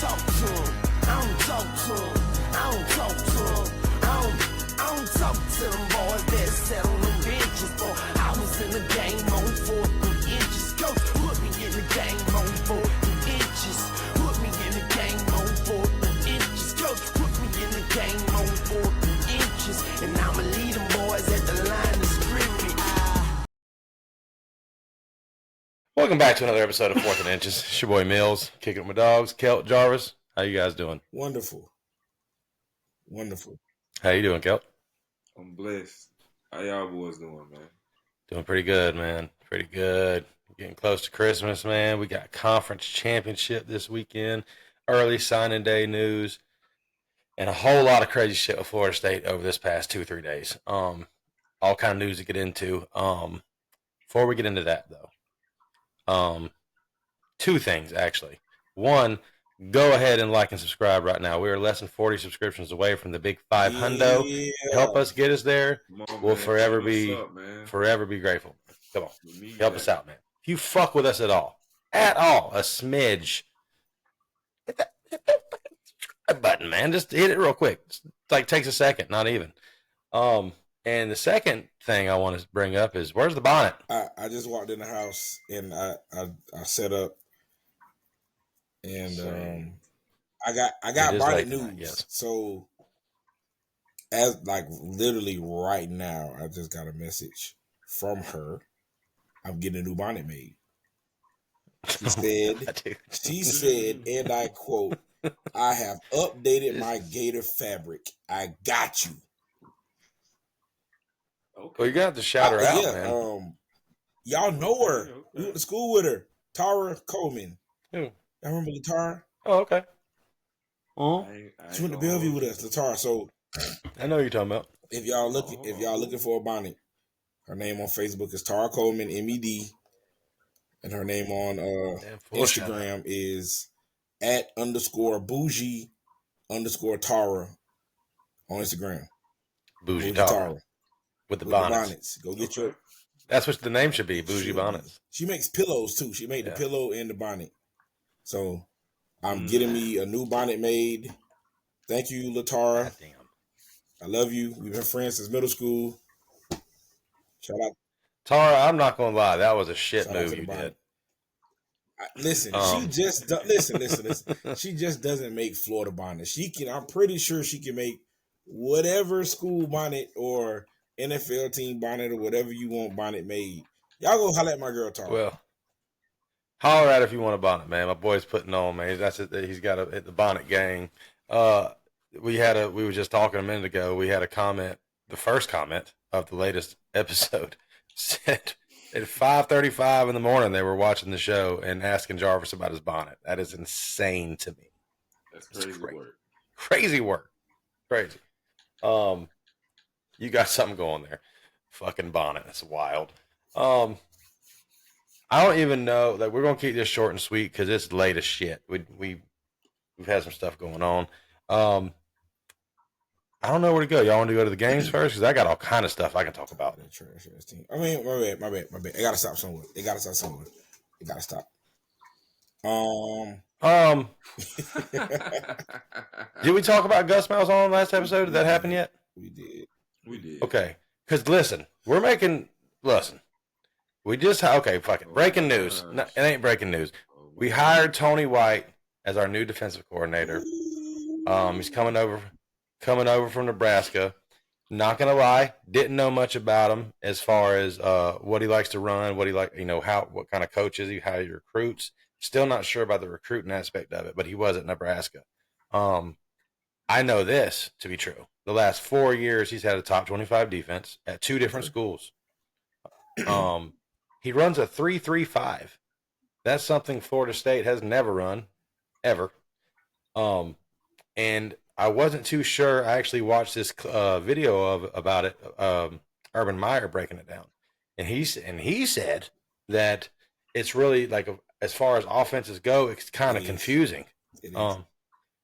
talk to him. I don't talk to him. I don't talk to him. I don't talk to them boys that sat on the benches. For I was in the game on 4 inches. Coach put me in the game on 4 inches. Put me in the game on 4 inches. Coach put me in the game on 4 inches. And I'ma lead them boys at the line of scrimmage. Welcome back to another episode of 4th and Inches. It's your boy Mills, kicking it with my dogs, Kelt, Jarvis. How you guys doing? Wonderful. Wonderful. How you doing, Kelt? I'm blessed. How y'all boys doing, man? Doing pretty good, man. Pretty good. Getting close to Christmas, man. We got conference championship this weekend, early signing day news, and a whole lot of crazy shit with Florida State over this past 2-3 days. All kind of news to get into. Before we get into that, though, two things actually. One, go ahead and like and subscribe right now. We are less than 40 subscriptions away from the big 500. Yeah. Help us get us there. On, We'll man. forever What's be up, man? forever be grateful. Come on, We need help that. us out, man. If you fuck with us at all, a smidge, hit that subscribe button, man. Just hit it real quick. It's like takes a second, not even. And the second thing I want to bring up is, where's the bonnet? I just walked in the house and I set up and I got It is bonnet late news. tonight, yes. So as like literally right now, I just got a message from her. I'm getting a new bonnet made. She said, and I quote, "I have updated my gator fabric. I got you." Okay. Well, you're gonna have to shout her out, man. Y'all know her. Okay. We went to school with her. Tara Coleman. Who? Y'all remember Latara? Oh, okay. She went to Bellevue with us, Latara. So I know what you're talking about. if y'all looking for a bonnet, her name on Facebook is Tara Coleman MED, and her name on Instagram is @_bougie_Tara on Instagram. Bougie Tara. With the bonnets. Go get your. That's what the name should be, Bougie Bonnets. She makes pillows too. She made the pillow and the bonnet. So I'm getting me a new bonnet made. Thank you, Latara. Damn. I love you. We've been friends since middle school. Shout out. Tara, I'm not gonna lie, that was a shit Shout out move to the you bonnet. did. Listen, she just listen. She just doesn't make Florida bonnets. She can. I'm pretty sure she can make whatever school bonnet or NFL team bonnet or whatever you want bonnet made. Y'all go holler at my girl Tara. Well, holler at if you want a bonnet, man. My boy's putting on, man. That's it. He's got the bonnet gang. We were just talking a minute ago. We had a comment. The first comment of the latest episode said at 5:35 in the morning they were watching the show and asking Jarvis about his bonnet. That is insane to me. That's crazy work. Crazy work. Crazy. You got something going there. Fucking bonnet. That's wild. I don't even know. Like, we're gonna keep this short and sweet because it's late as shit. We've had some stuff going on. I don't know where to go. Y'all want to go to the games first? Because I got all kind of stuff I can talk about. I mean, my bad. I gotta stop somewhere. It gotta stop. Did we talk about Gus Malzahn last episode? Did that happen yet? We did. Okay. Because listen, we just fuck it. Breaking news. No, it ain't breaking news. We hired Tony White as our new defensive coordinator. He's coming over from Nebraska. Not gonna lie, didn't know much about him as far as what he likes to run, what kind of coach is he, how he recruits. Still not sure about the recruiting aspect of it, but he was at Nebraska. I know this to be true. The last 4 years, he's had a top 25 defense at 2 different schools. He runs a 3.35. That's something Florida State has never run, ever. And I wasn't too sure. I actually watched this video about it. Urban Meyer breaking it down, and he said that it's really like as far as offenses go, it's kind of confusing. It is.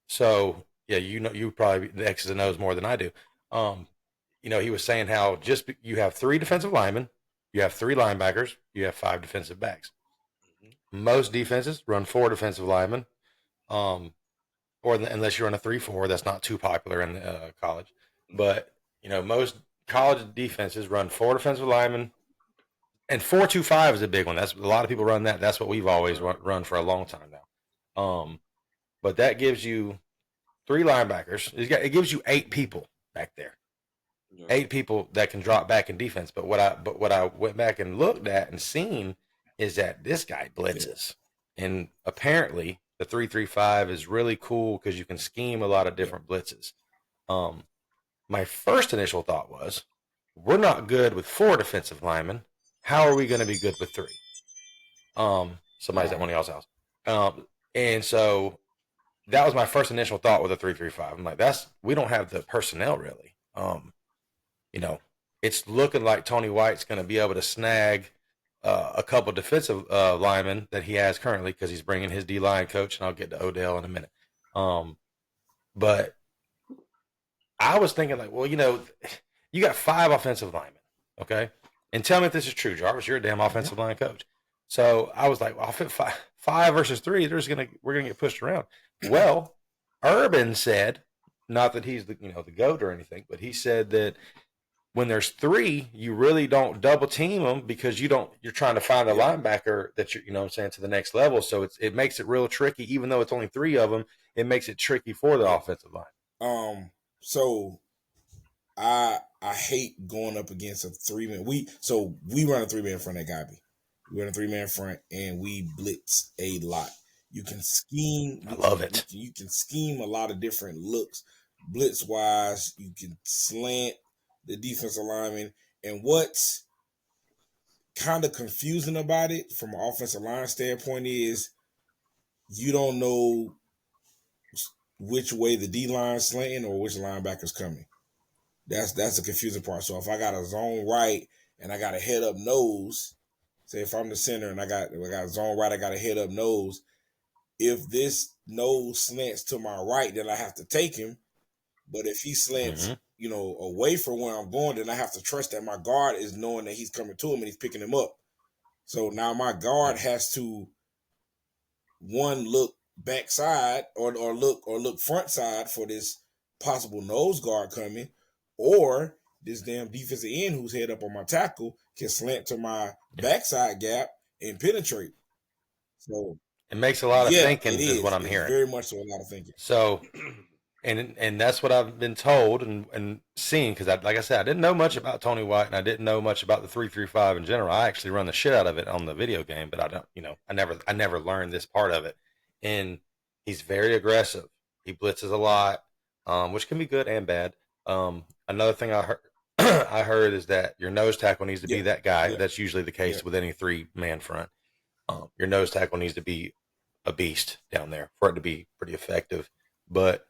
So yeah, you probably the X's and O's more than I do. He was saying how you have 3 defensive linemen, you have 3 linebackers, you have 5 defensive backs. Most defenses run 4 defensive linemen. unless you're on a 3-4, that's not too popular in college. But most college defenses run 4 defensive linemen, and 4-2-5 is a big one. That's a lot of people run that. That's what we've always run for a long time now. But that gives you 3 linebackers. It gives you 8 people back there. Yeah. 8 people that can drop back in defense. But what I went back and looked at and seen is that this guy blitzes, and apparently the 3-3-5 is really cool because you can scheme a lot of different blitzes. My first initial thought was, we're not good with 4 defensive linemen. How are we going to be good with 3? Somebody's at one of y'all's house. And so that was my first initial thought with a 3-3-5. I'm like, we don't have the personnel really. It's looking like Tony White's going to be able to snag a couple defensive linemen that he has currently because he's bringing his D-line coach, and I'll get to Odell in a minute. But I was thinking like, well, you got 5 offensive linemen, okay? And tell me if this is true, Jarvis. You're a damn offensive line coach. So I was like, well, I'll fit 5 versus 3. We're gonna get pushed around. Well, Urban said, not that he's the GOAT or anything, but he said that when there's 3, you really don't double team them because you're trying to find a linebacker that to the next level. So it makes it real tricky, even though it's only 3 of them. It makes it tricky for the offensive line. So I hate going up against a 3-man. We run a 3-man front at Gabi. We run a 3-man front and we blitz a lot. You can scheme. I love it. You can scheme a lot of different looks, blitz wise. You can slant the defensive lineman. And what's kind of confusing about it from an offensive line standpoint is you don't know which way the D-line's slanting or which linebacker's coming. That's the confusing part. So if I got a zone right and I got a head up nose, say if I'm the center and I got a zone right, I got a head up nose. If this nose slants to my right, then I have to take him. But if he slants, away from where I'm going, then I have to trust that my guard is knowing that he's coming to him and he's picking him up. So now my guard has to look backside or look front side for this possible nose guard coming, or this damn defensive end who's head up on my tackle can slant to my backside gap and penetrate. So it makes a lot of thinking is what I'm hearing. Very much so, a lot of thinking. So, and that's what I've been told and seen, because like I said, I didn't know much about Tony White, and I didn't know much about the 3-3-5 in general. I actually run the shit out of it on the video game, but I don't, I never learned this part of it. And he's very aggressive. He blitzes a lot, which can be good and bad. Another thing I heard is that your nose tackle needs to be that guy. Yeah. That's usually the case with any 3-man front. Your nose tackle needs to be a beast down there for it to be pretty effective. But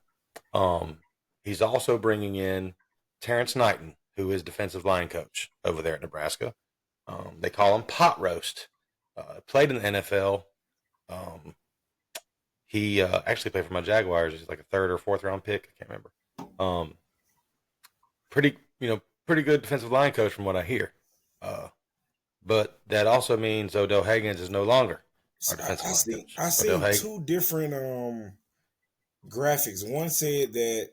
he's also bringing in Terrence Knighton, who is defensive line coach over there at Nebraska. They call him Pot Roast. Played in the NFL. He actually played for my Jaguars. He's like a 3rd or 4th round pick. I can't remember. Pretty good defensive line coach from what I hear. But that also means Odell Haggins is no longer our defensive line coach. I see 2 different graphics. One said that,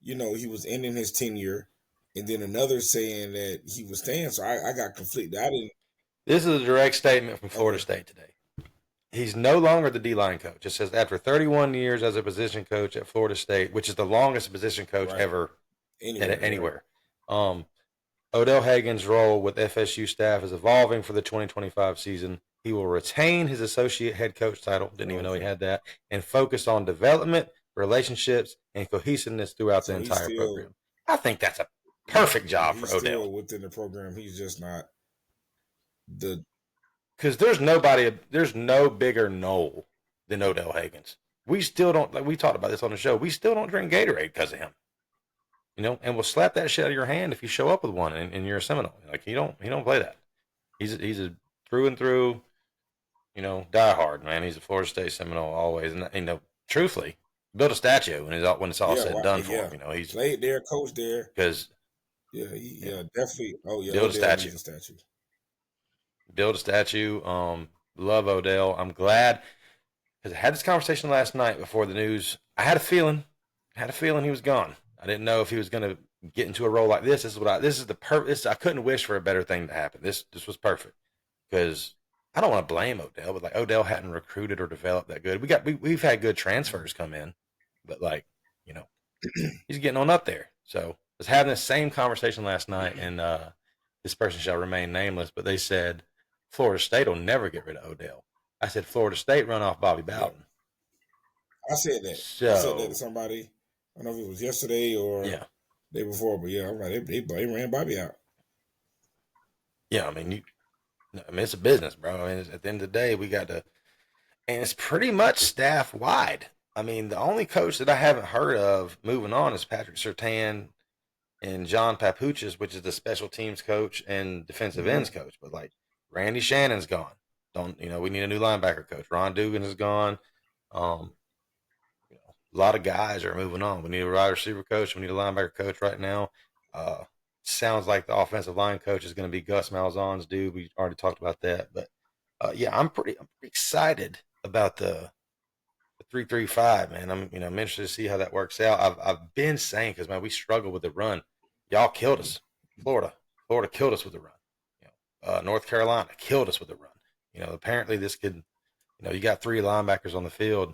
he was ending his tenure, and then another saying that he was staying. So I got conflicted. This is a direct statement from Florida State today. He's no longer the D-line coach. It says after 31 years as a position coach at Florida State, which is the longest position coach ever anywhere. Odell Haggins' role with FSU staff is evolving for the 2025 season. He will retain his associate head coach title, didn't even know he had that, and focus on development, relationships, and cohesiveness throughout the entire program. I think that's a perfect job for Odell. Still within the program, he's just not the... Because there's no bigger knoll than Odell Haggins. We still don't, like we talked about this on the show, we still don't drink Gatorade because of him. And we'll slap that shit out of your hand if you show up with one and you're a Seminole. Like he don't play that. He's a through and through, die hard, man. He's a Florida State Seminole always. And truthfully, build a statue when it's all said and done for him. He's played there, coached there. Because definitely. Oh yeah, build a statue. Build a statue. Love Odell. I'm glad. because I had this conversation last night before the news. I had a feeling he was gone. I didn't know if he was going to get into a role like this. This is the perfect. I couldn't wish for a better thing to happen. This was perfect because I don't want to blame Odell, but like Odell hadn't recruited or developed that good. We've had good transfers come in, but like, you know, he's getting on up there. So I was having the same conversation last night, and this person shall remain nameless, but they said Florida State will never get rid of Odell. I said Florida State run off Bobby Bowden. I said that. So, I said that to somebody. I don't know if it was yesterday or yeah, day before, but yeah, I'm like, they ran Bobby out. yeah. I mean, it's a business, bro. I mean, at the end of the day, we got to, and it's pretty much staff wide. I mean, the only coach that I haven't heard of moving on is Patrick Surtain and John Papuchis, which is the special teams coach and defensive ends coach. But like Randy Shannon's gone. We need a new linebacker coach. Ron Dugan is gone. A lot of guys are moving on. We need a wide receiver coach. We need a linebacker coach right now. Sounds like the offensive line coach is going to be Gus Malzahn's dude. We already talked about that. But yeah, I'm pretty excited about the 3-3-5, man. I'm interested to see how that works out. I've been saying, because man, we struggled with the run. Y'all killed us. Florida killed us with the run. North Carolina killed us with the run. Apparently this could, you got 3 linebackers on the field,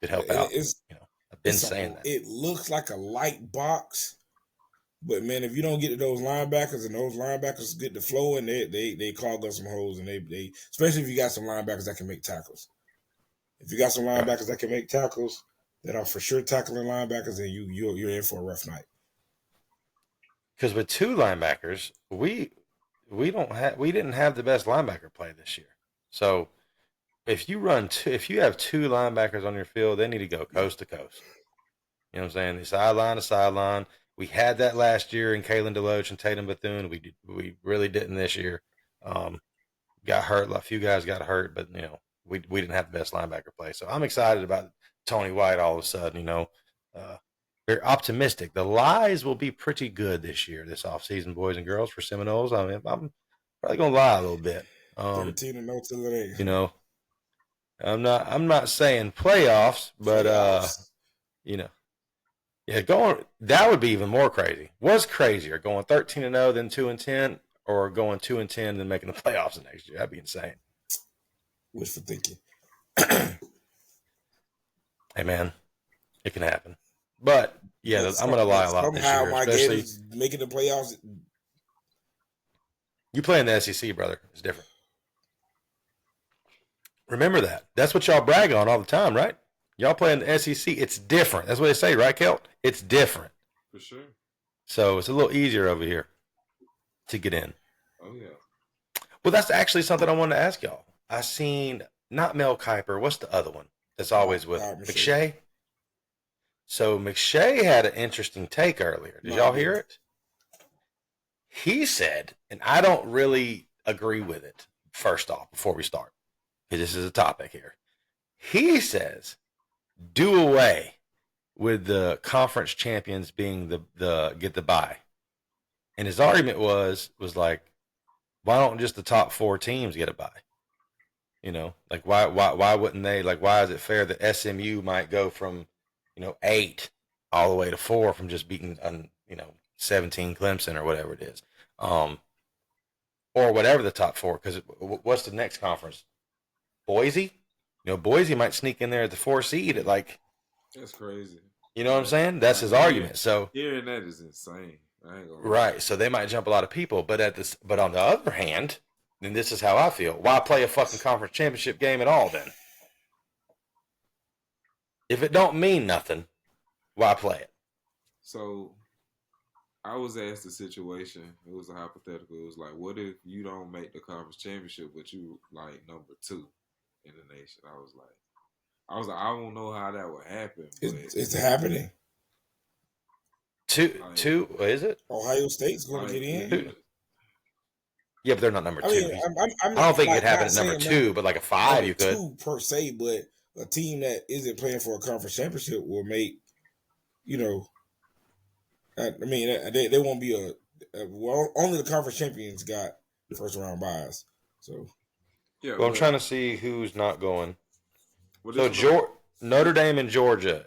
could help out. I've been saying that. It looks like a light box, but man, if you don't get to those linebackers and those linebackers get the flow, and they clog up some holes, and they especially if you got some linebackers that can make tackles. If you got some linebackers that can make tackles, that are for sure tackling linebackers, then you're in for a rough night. Because with 2 linebackers, we didn't have the best linebacker play this year. So if you have 2 linebackers on your field, they need to go coast to coast. You know what I'm saying? The sideline to sideline. We had that last year in Kalen DeLoach and Tatum Bethune. We really didn't this year. Got hurt. A few guys got hurt, but we didn't have the best linebacker play. So I'm excited about Tony White all of a sudden. Very optimistic. The lies will be pretty good this offseason, boys and girls, for Seminoles. I mean, I'm probably gonna lie a little bit. 13-0 till it ain't. I'm not saying playoffs, but that would be even more crazy. What's crazier, going 13-0 then 2-10, or going 2-10 then making the playoffs the next year? That'd be insane. Wishful thinking. Hey man, it can happen. But yeah, I'm gonna lie a lot this year. My Gators making the playoffs. You play in the SEC, brother. It's different. Remember that. That's what y'all brag on all the time, right? Y'all play in the SEC. It's different. That's what they say, right, Kelt? It's different. For sure. So it's a little easier over here to get in. Oh yeah. Well, that's actually something I wanted to ask y'all. I seen not Mel Kiper. What's the other one that's always with McShay? So McShay had an interesting take earlier. Did y'all hear it? He said, and I don't really agree with it, first off, before we start, because this is a topic here. He says, do away with the conference champions being the get the bye. And his argument was like, why don't just the top 4 teams get a bye? Like why wouldn't they? Like, why is it fair that SMU might go from 8 all the way to 4 from just beating 17 Clemson or whatever it is, or whatever the top 4? Because what's the next conference? Boise. Boise might sneak in there at the 4 seed at like. That's crazy. You know what I'm saying? That's his argument. So hearing that is insane. I ain't gonna right. So they might jump a lot of people, but on the other hand, then this is how I feel. Why play a fucking conference championship game at all then? If it don't mean nothing, why play it? So I was asked a situation. It was a hypothetical. It was like, what if you don't make the conference championship, but you like number 2 in the nation? I was like, I don't know how that would happen. It's happening. Two, what is it? Ohio State's going to get in. Yeah, but they're not number 2. I don't think it could happen at number 2, but like a 5 you could. 2 per se, but a team that isn't playing for a conference championship will make, they won't be only the conference champions got the first round buys. So, yeah. Well, I'm trying to see who's not going. Notre Dame and Georgia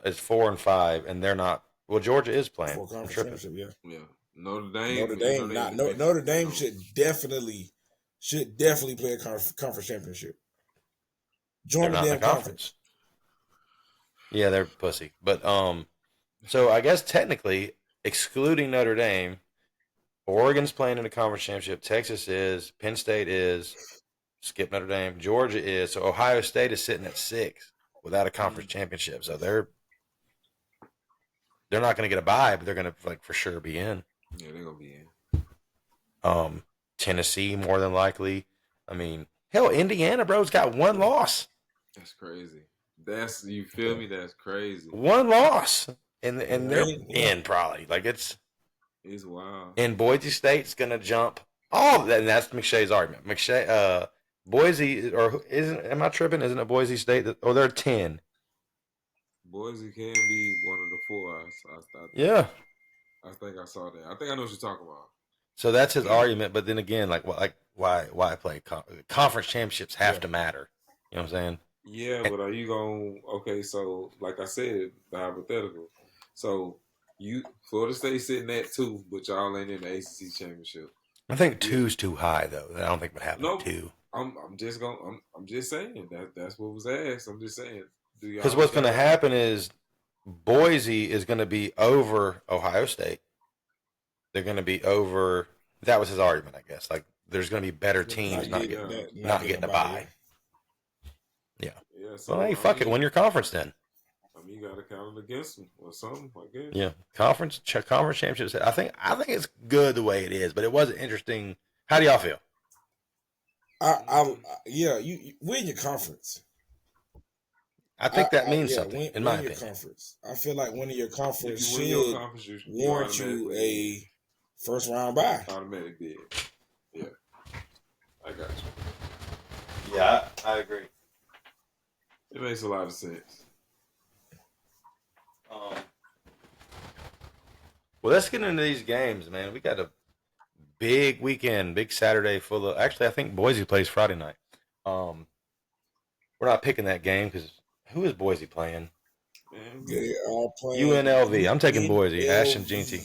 is 4 and 5, and they're not. Well, Georgia is playing. For conference championship, Yeah. Notre Dame. Notre Dame should definitely play a conference championship. Join the damn conference. Yeah, they're pussy. But so I guess technically, excluding Notre Dame, Oregon's playing in the conference championship. Texas is. Penn State is. Skip Notre Dame. Georgia is. So Ohio State is sitting at 6 without a conference championship. So they're not going to get a bye, but they're going to for sure be in. Yeah, they're going to be in. Tennessee more than likely. I mean, hell, Indiana, bro's got 1 loss. That's crazy. You feel me? That's crazy. 1 loss, and they're in probably it's wild. And Boise State's going to jump all of that, and that's McShay's argument. Boise, or am I tripping? Isn't it Boise State? They're 10. Boise can be one of the 4. Yeah. I think I saw that. I think I know what you're talking about. So that's his argument, but then again, why play conference championships have to matter? You know what I'm saying? Yeah, but are you going? Okay, so like I said, the hypothetical. So Florida State sitting at 2, but y'all ain't in the ACC championship. I think 2's too high though. I don't think what happened nope. at 2. I'm just saying that's what was asked. I'm just saying. Because what's going to happen is Boise is going to be over Ohio State. They're going to be over. That was his argument, I guess. Like there's going to be better teams not getting a bye. Yeah. So, well, hey, fuck it. Win your conference then. I mean, you got to count it against them or something, I guess. Yeah, conference championships. I think it's good the way it is, but it was interesting. How do y'all feel? You win your conference. I think that means something in my opinion. Conference. I feel like winning your conference should warrant you a first round bye. Automatic bid. Yeah, I got you. Yeah, I agree. It makes a lot of sense. Well, let's get into these games, man. We got a big weekend, big Saturday full of. Actually, I think Boise plays Friday night. We're not picking that game because who is Boise playing? They are playing UNLV. I'm taking Boise. Ashton Jeanty.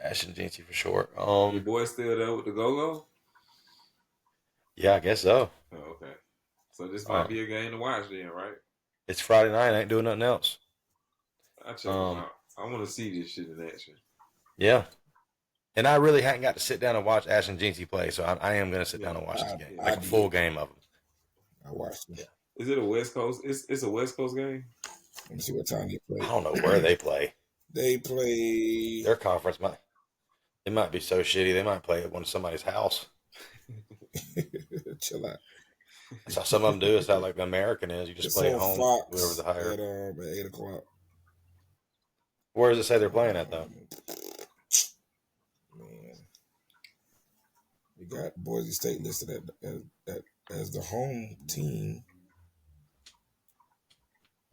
Ashton Jeanty for sure. Your boy still there with the go-go? Yeah, I guess so. Oh, okay. So this might be a game to watch then, right? It's Friday night. I ain't doing nothing else. I check them out. I want to see this shit in action. Yeah. And I really hadn't got to sit down and watch Ashton Jeanty play, so I am going to sit down and watch this game. Like a full game of them. I watched it. Yeah. Is it a West Coast? It's a West Coast game? Let me see what time they play. I don't know where they play. They play... Their conference might be so shitty, they might play at somebody's house. Chill out. That's how some of them do. It's how like the American is. You just play at home, whoever's the higher. At 8 o'clock. Where does it say they're playing at, though? Man. We got Boise State listed as the home team.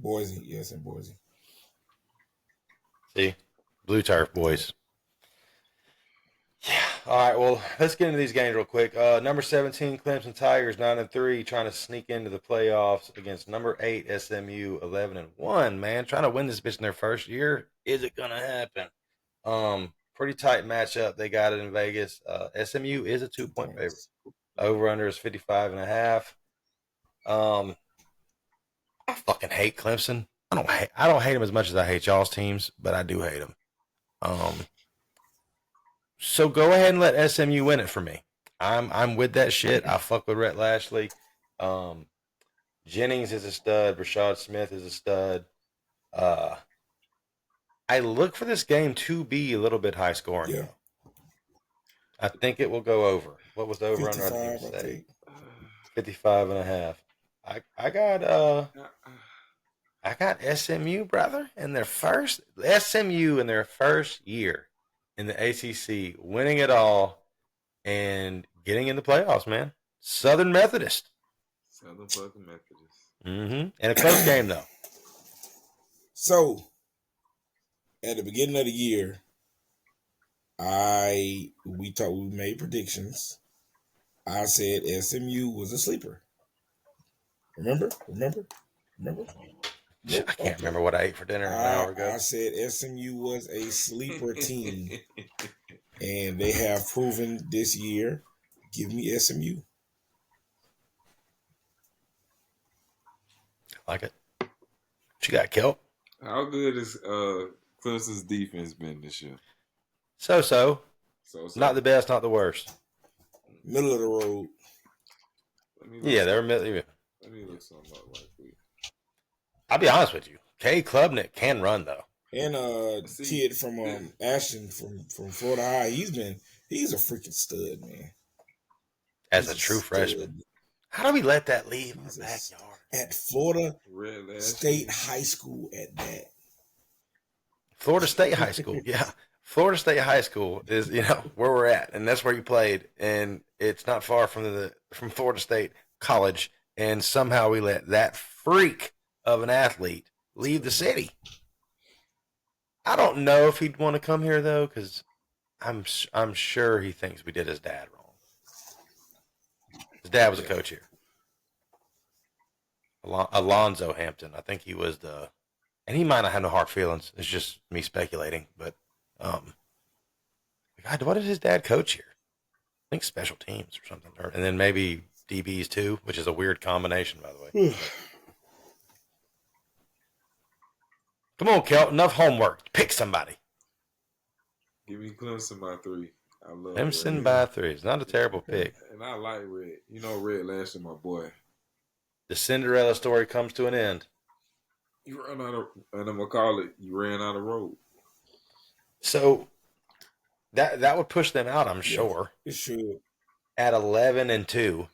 Boise, yes, in Boise. See? Blue Turf boys. Yeah. All right, well, let's get into these games real quick. Number 17, Clemson Tigers, 9-3, trying to sneak into the playoffs against number 8, SMU, 11-1, man. Trying to win this bitch in their first year. Is it going to happen? Pretty tight matchup. They got it in Vegas. SMU is a 2-point favorite. Over-under is 55.5. I fucking hate Clemson. I don't hate them as much as I hate y'all's teams, but I do hate them. So go ahead and let SMU win it for me. I'm with that shit. I fuck with Rhett Lashley. Jennings is a stud. Rashad Smith is a stud. I look for this game to be a little bit high scoring. Yeah. I think it will go over. What was the over under? 55.5. I got SMU, brother, in their first year in the ACC, winning it all and getting in the playoffs, man. Southern Methodist. Southern fucking Methodist. Mm-hmm. And a close game, though. So, at the beginning of the year, we made predictions. I said SMU was a sleeper. Remember? I can't remember what I ate for dinner an hour ago. I said SMU was a sleeper team, and they have proven this year. Give me SMU. I like it. What you got, Kelt? How good is Clemson's defense been this year? So. Not the best, not the worst. Middle of the road. Yeah, they're middle. Let me look something up right quick. I'll be honest with you. K. Klubnik can run though. And kid from Ashton from Florida High, he's a freaking stud, man. As a true freshman. How do we let that leave in the backyard? At Florida State High School at that. Florida State High School, yeah. Florida State High School is, where we're at, and that's where you played, and it's not far from Florida State College, and somehow we let that freak of an athlete leave the city. I don't know if he'd want to come here though, because I'm sure he thinks we did his dad wrong. His dad was a coach here, Alonzo Hampton. I think he was and he might not have no hard feelings. It's just me speculating, but God, what did his dad coach here? I think special teams or something, and then maybe DBs too, which is a weird combination, by the way. Come on, Kelt. Enough homework. Pick somebody. Give me Clemson by 3. I love Clemson by 3. It's not a terrible pick. And I like Red. Red Lash is my boy. The Cinderella story comes to an end. You run out of, and I'm gonna call it. You ran out of road. So that would push them out, I'm sure. It should. At 11-2.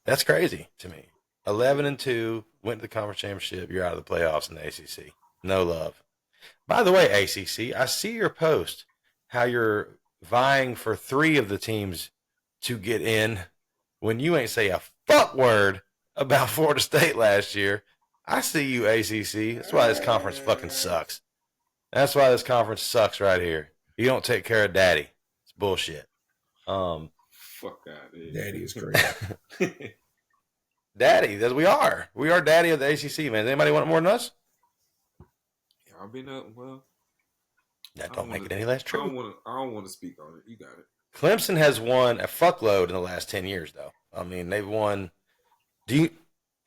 That's crazy to me. 11-2, went to the conference championship. You're out of the playoffs in the ACC. No love. By the way, ACC, I see your post how you're vying for 3 of the teams to get in when you ain't say a fuck word about Florida State last year. I see you, ACC. That's why this conference fucking sucks. That's why this conference sucks right here. You don't take care of daddy. It's bullshit. Fuck out of here. Daddy is crazy. Daddy, we are. We are daddy of the ACC, man. Does anybody want it more than us? I've been up. Well, that don't make it any less true. I don't want to speak on it. You got it. Clemson has won a fuckload in the last 10 years, though. I mean, they've won.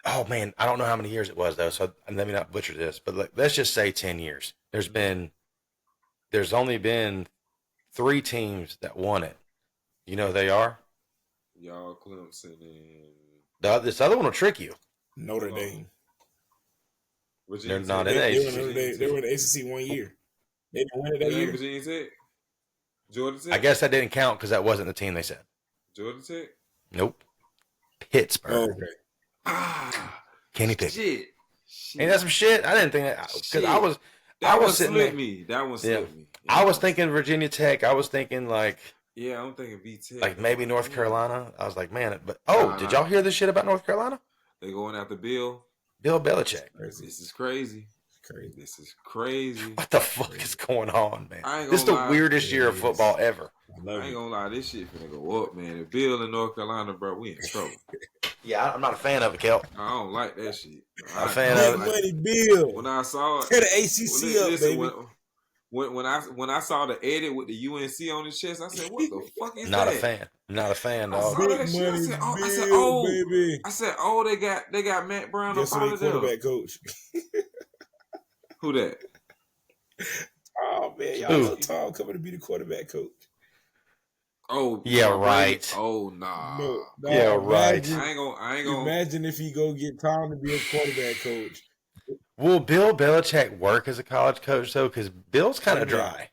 Oh man, I don't know how many years it was though. So let me not butcher this, but let's just say 10 years. There's only been 3 teams that won it. You know who they are? Y'all, Clemson, and this other one will trick you. Notre Dame. They're not in the ACC. They were in the ACC 1 year. They didn't win it that year. Virginia Tech. Georgia Tech. I guess that didn't count because that wasn't the team they said. Georgia Tech. Nope. Pittsburgh. Oh, okay. Kenny Pickett. Shit. Ain't that some shit? I didn't think that because That one slipped me. I was thinking Virginia Tech. I was thinking yeah, I'm thinking VTech. Like maybe North Carolina. I was like, man, but did y'all hear this shit about North Carolina? They going after Bill Belichick. This is crazy. This is crazy. What the fuck is going on, man? This is the weirdest year of football ever. I ain't gonna lie, this shit finna go up, man. If Bill in North Carolina, bro, we in trouble. Yeah, I'm not a fan of it, Kel. I don't like that shit. I'm a fan of it. Money Bill. When I saw it, tear the ACC up, baby. When I saw the edit with the UNC on his chest, I said, "What the fuck is not that?" Not a fan, dog. I said, "Oh, they got Matt Brown Guess up out of there." Quarterback coach. Who that? Oh man, y'all so tall coming to be the quarterback coach. Oh yeah, right. Oh nah. No, yeah, right. I ain't gonna. Imagine if he go get Tom to be a quarterback coach. Will Bill Belichick work as a college coach though? Because Bill's kind of dry.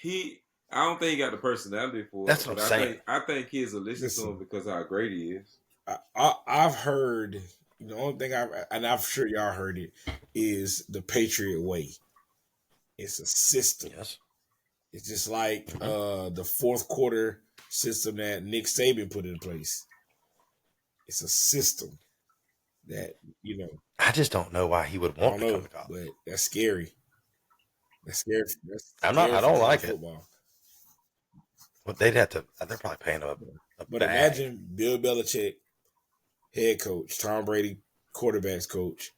I don't think he got the personality for it. That's what I'm saying. I think kids will listen to him because of how great he is. I've heard. The only thing I'm sure y'all heard it, is the Patriot way. It's a system. Yes. It's just like the fourth quarter system that Nick Saban put in place. It's a system that, I just don't know why he would want to come to college. But that's scary. That's scary. I don't like football. Well, they'd have to. They're probably paying him But imagine Bill Belichick head coach, Tom Brady, quarterbacks coach,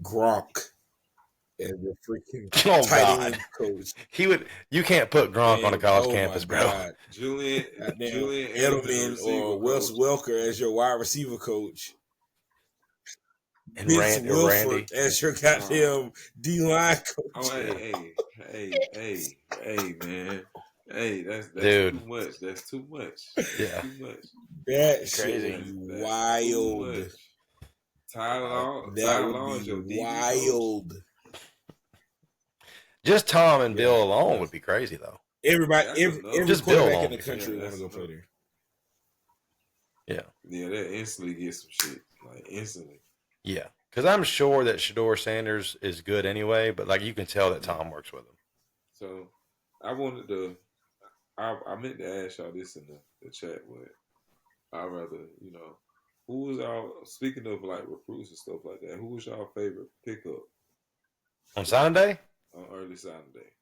Gronk as your freaking Oh tight God, end coach, You can't put Gronk on a and college oh my campus, bro. God, Julian goddamn Edelman, Edelman receiver or Wes coach. Welker as your wide receiver coach, And Vince Randy. Wilford as your goddamn D line coach. Oh, hey, man. Hey, that's too Dude. much. That's too much. Yeah. Too much. That shit Crazy. would be That's wild. too much. Ty That Law would is your be DB coach. wild. Just Tom and Bill Yeah, alone that's- would be crazy, though. Everybody, That's every enough. Just Bill quarterback in alone the would be country crazy. want to go That's play enough. there. Yeah. Yeah, that instantly get some shit. Like, instantly. Yeah. Because I'm sure that Shador Sanders is good anyway, but like you can tell that Tom works with him. So, I wanted to, I meant to ask y'all this in the chat, but I'd rather, who was y'all, speaking of like recruits and stuff like that, who was y'all favorite pickup On Sunday? on early signing day?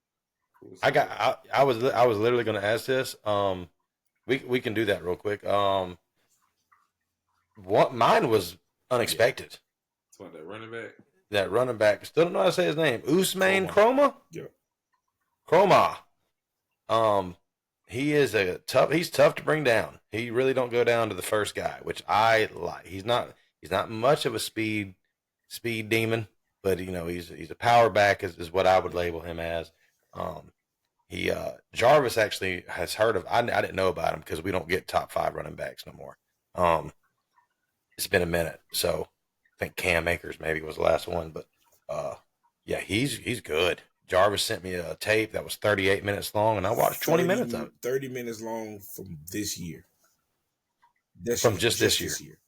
I was literally going to ask this. We can do that real quick. What mine was unexpected. It's about that running back. That running back, still don't know how to say his name. Usman Chroma? Yeah. Chroma. He's tough to bring down. He really don't go down to the first guy, which I like. He's not much of a speed demon, but he's a power back is what I would label him as. Jarvis actually has heard of. I didn't know about him because we don't get top 5 running backs no more. It's been a minute, so I think Cam Akers maybe was the last one, but yeah, he's good. Jarvis sent me a tape that was 38 minutes long, and I watched 20 minutes of it. 30 minutes long from this year. This year.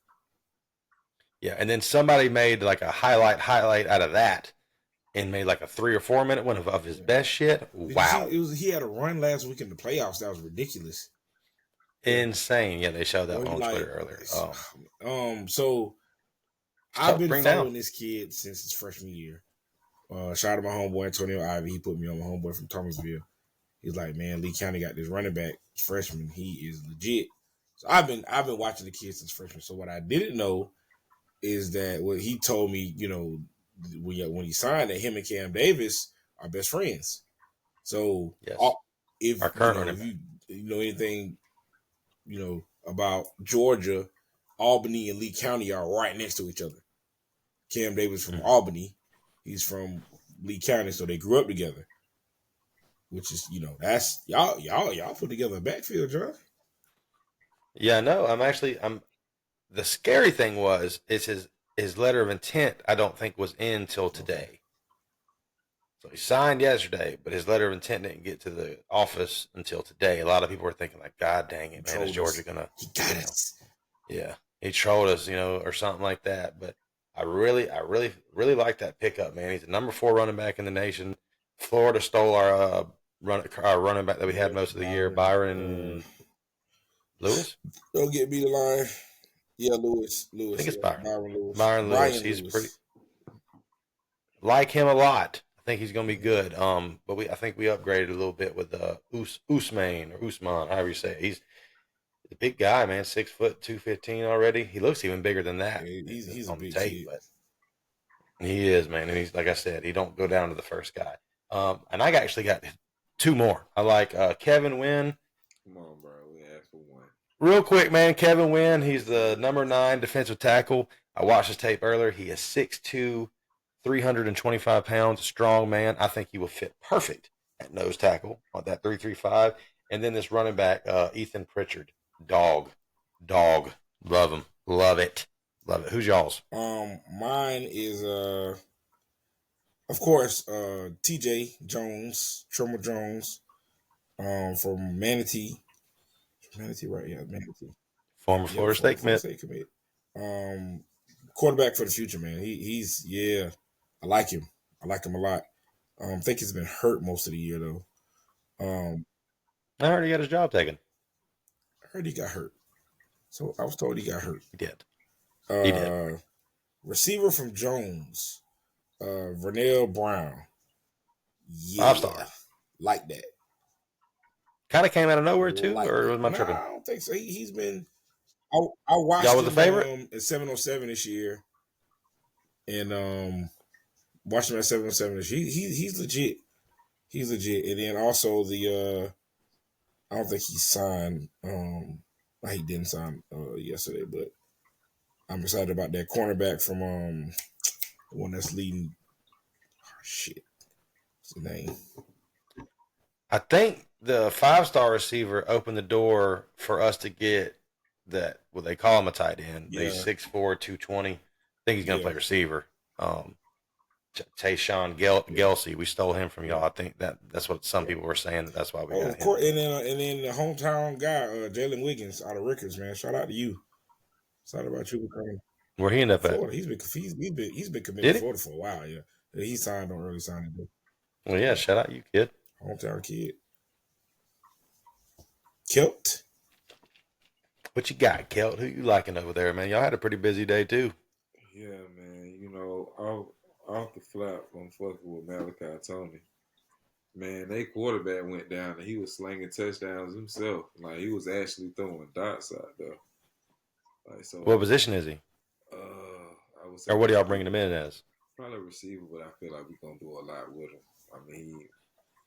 Yeah, and then somebody made like a highlight out of that and made like a 3 or 4 minute one of his best shit. Wow. He had a run last week in the playoffs that was ridiculous. Insane. Yeah, they showed that on Twitter earlier. So I've been following this kid since his freshman year. Shout out to my homeboy Antonio Ivy. He put me on, my homeboy from Thomasville. He's like, man, Lee County got this running back freshman. He is legit. So I've been watching the kid since freshman. So what I didn't know is that what he told me, when he signed, that him and Cam Davis are best friends. So yes. If you know anything, about Georgia, Albany and Lee County are right next to each other. Cam Davis from Albany. He's from Lee County, so they grew up together. Which is, that's y'all put together a backfield, John. Yeah, no, I'm the scary thing is his letter of intent I don't think was in till today. So he signed yesterday, but his letter of intent didn't get to the office until today. A lot of people were thinking like, God dang it, man, is Georgia gonna he got us. Yeah. He trolled us, or something like that. But I really like that pickup, man. He's the number 4 running back in the nation. Florida stole our running back that we had most of the year, Byron Lewis. Don't get me the line. Yeah, Lewis. I think it's Byron. Byron Lewis. He's pretty like him a lot. I think he's gonna be good. But I think we upgraded a little bit with Usman, however you say it. He's a big guy, man. 6 foot 215 already. He looks even bigger than that. Yeah, he's on a big tape, kid. but he is, man. And he's, like I said, he don't go down to the first guy. And I actually got 2 more. I like Kevin Wynn. Come on, bro. We asked for 1. Real quick, man. Kevin Wynn. He's the number 9 defensive tackle. I watched his tape earlier. He is 6'2", 325 pounds, strong man. I think he will fit perfect at nose tackle on that 335. And then this running back, Ethan Pritchard. Dog. Love him. Love it. Who's y'all's? Mine is of course, TJ Jones, Trimmer Jones, from Manatee. Manatee, right? Yeah, Manatee. Former Florida State commit. Quarterback for the future, man. He's I like him. I like him a lot. I think he's been hurt most of the year though. I heard he got his job taken. I heard he got hurt. So I was told he got hurt. He did. Receiver from Jones, Vernell Brown. Yeah, 5-star. Like that. Kind of came out of nowhere too, or was I tripping? I don't think so. He's been I watched Y'all was the him favorite? at 707 this year, and watched him at 707 this year. He's legit. He's legit. And then also the I don't think he signed. He didn't sign yesterday, but I'm excited about that cornerback from the one that's leading. Oh, shit, what's the name? I think the 5-star receiver opened the door for us to get that. Well, they call him a tight end. But Yeah. he's 6'4", 220. I think he's gonna Yeah. play receiver. Tayshawn Gelsey. We stole him from y'all. I think that's what some people were saying. That's why we got of him. course. And then the hometown guy, Jalen Wiggins out of Ricketts, man. Shout out to you. Shout out about you becoming Where he ended up at? Florida. He's been committed Did to he? Florida for a while. Yeah, he signed on early signing day. Well, yeah. Shout out you, kid. Hometown kid. Kelt. What you got, Kelt? Who you liking over there, man? Y'all had a pretty busy day too. Yeah, man. You know, off the flap, I'm fucking with Malachi Tony. Man, they quarterback went down and he was slinging touchdowns himself. Like he was actually throwing dots out there. Like so. What position is he? I would say. Or what are y'all bringing him in as? Probably a receiver, but I feel like we're gonna do a lot with him. I mean,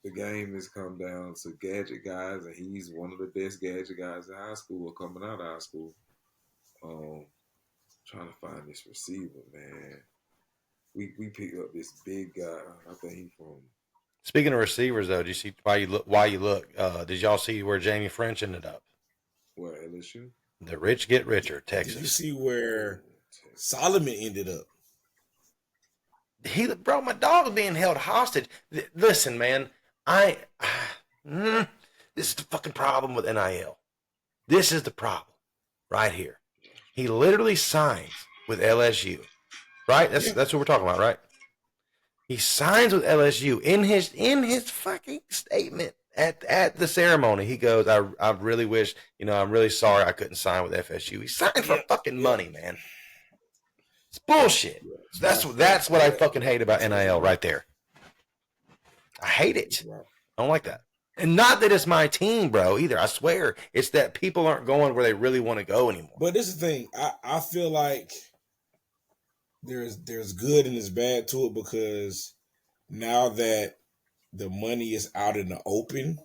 the game has come down to gadget guys, and he's one of the best gadget guys in high school or coming out of high school. Trying to find this receiver, man. We picked up this big guy. I think he's from. Speaking of receivers, though, did you see why you look? Did y'all see where Jamie French ended up? Where, LSU? The rich get richer, Texas. Did you see where Solomon ended up? Bro, my dog is being held hostage. Listen, man, this is the fucking problem with NIL. This is the problem right here. He literally signs with LSU, right? That's what we're talking about, right? He signs with LSU in his fucking statement at the ceremony. He goes, I really wish, I'm really sorry I couldn't sign with FSU. He signed for fucking money, man. It's bullshit. So that's what I fucking hate about NIL right there. I hate it. I don't like that. And not that it's my team, bro, either. I swear. It's that people aren't going where they really want to go anymore. But this is the thing. I feel like there's good and there's bad to it because now that the money is out in the open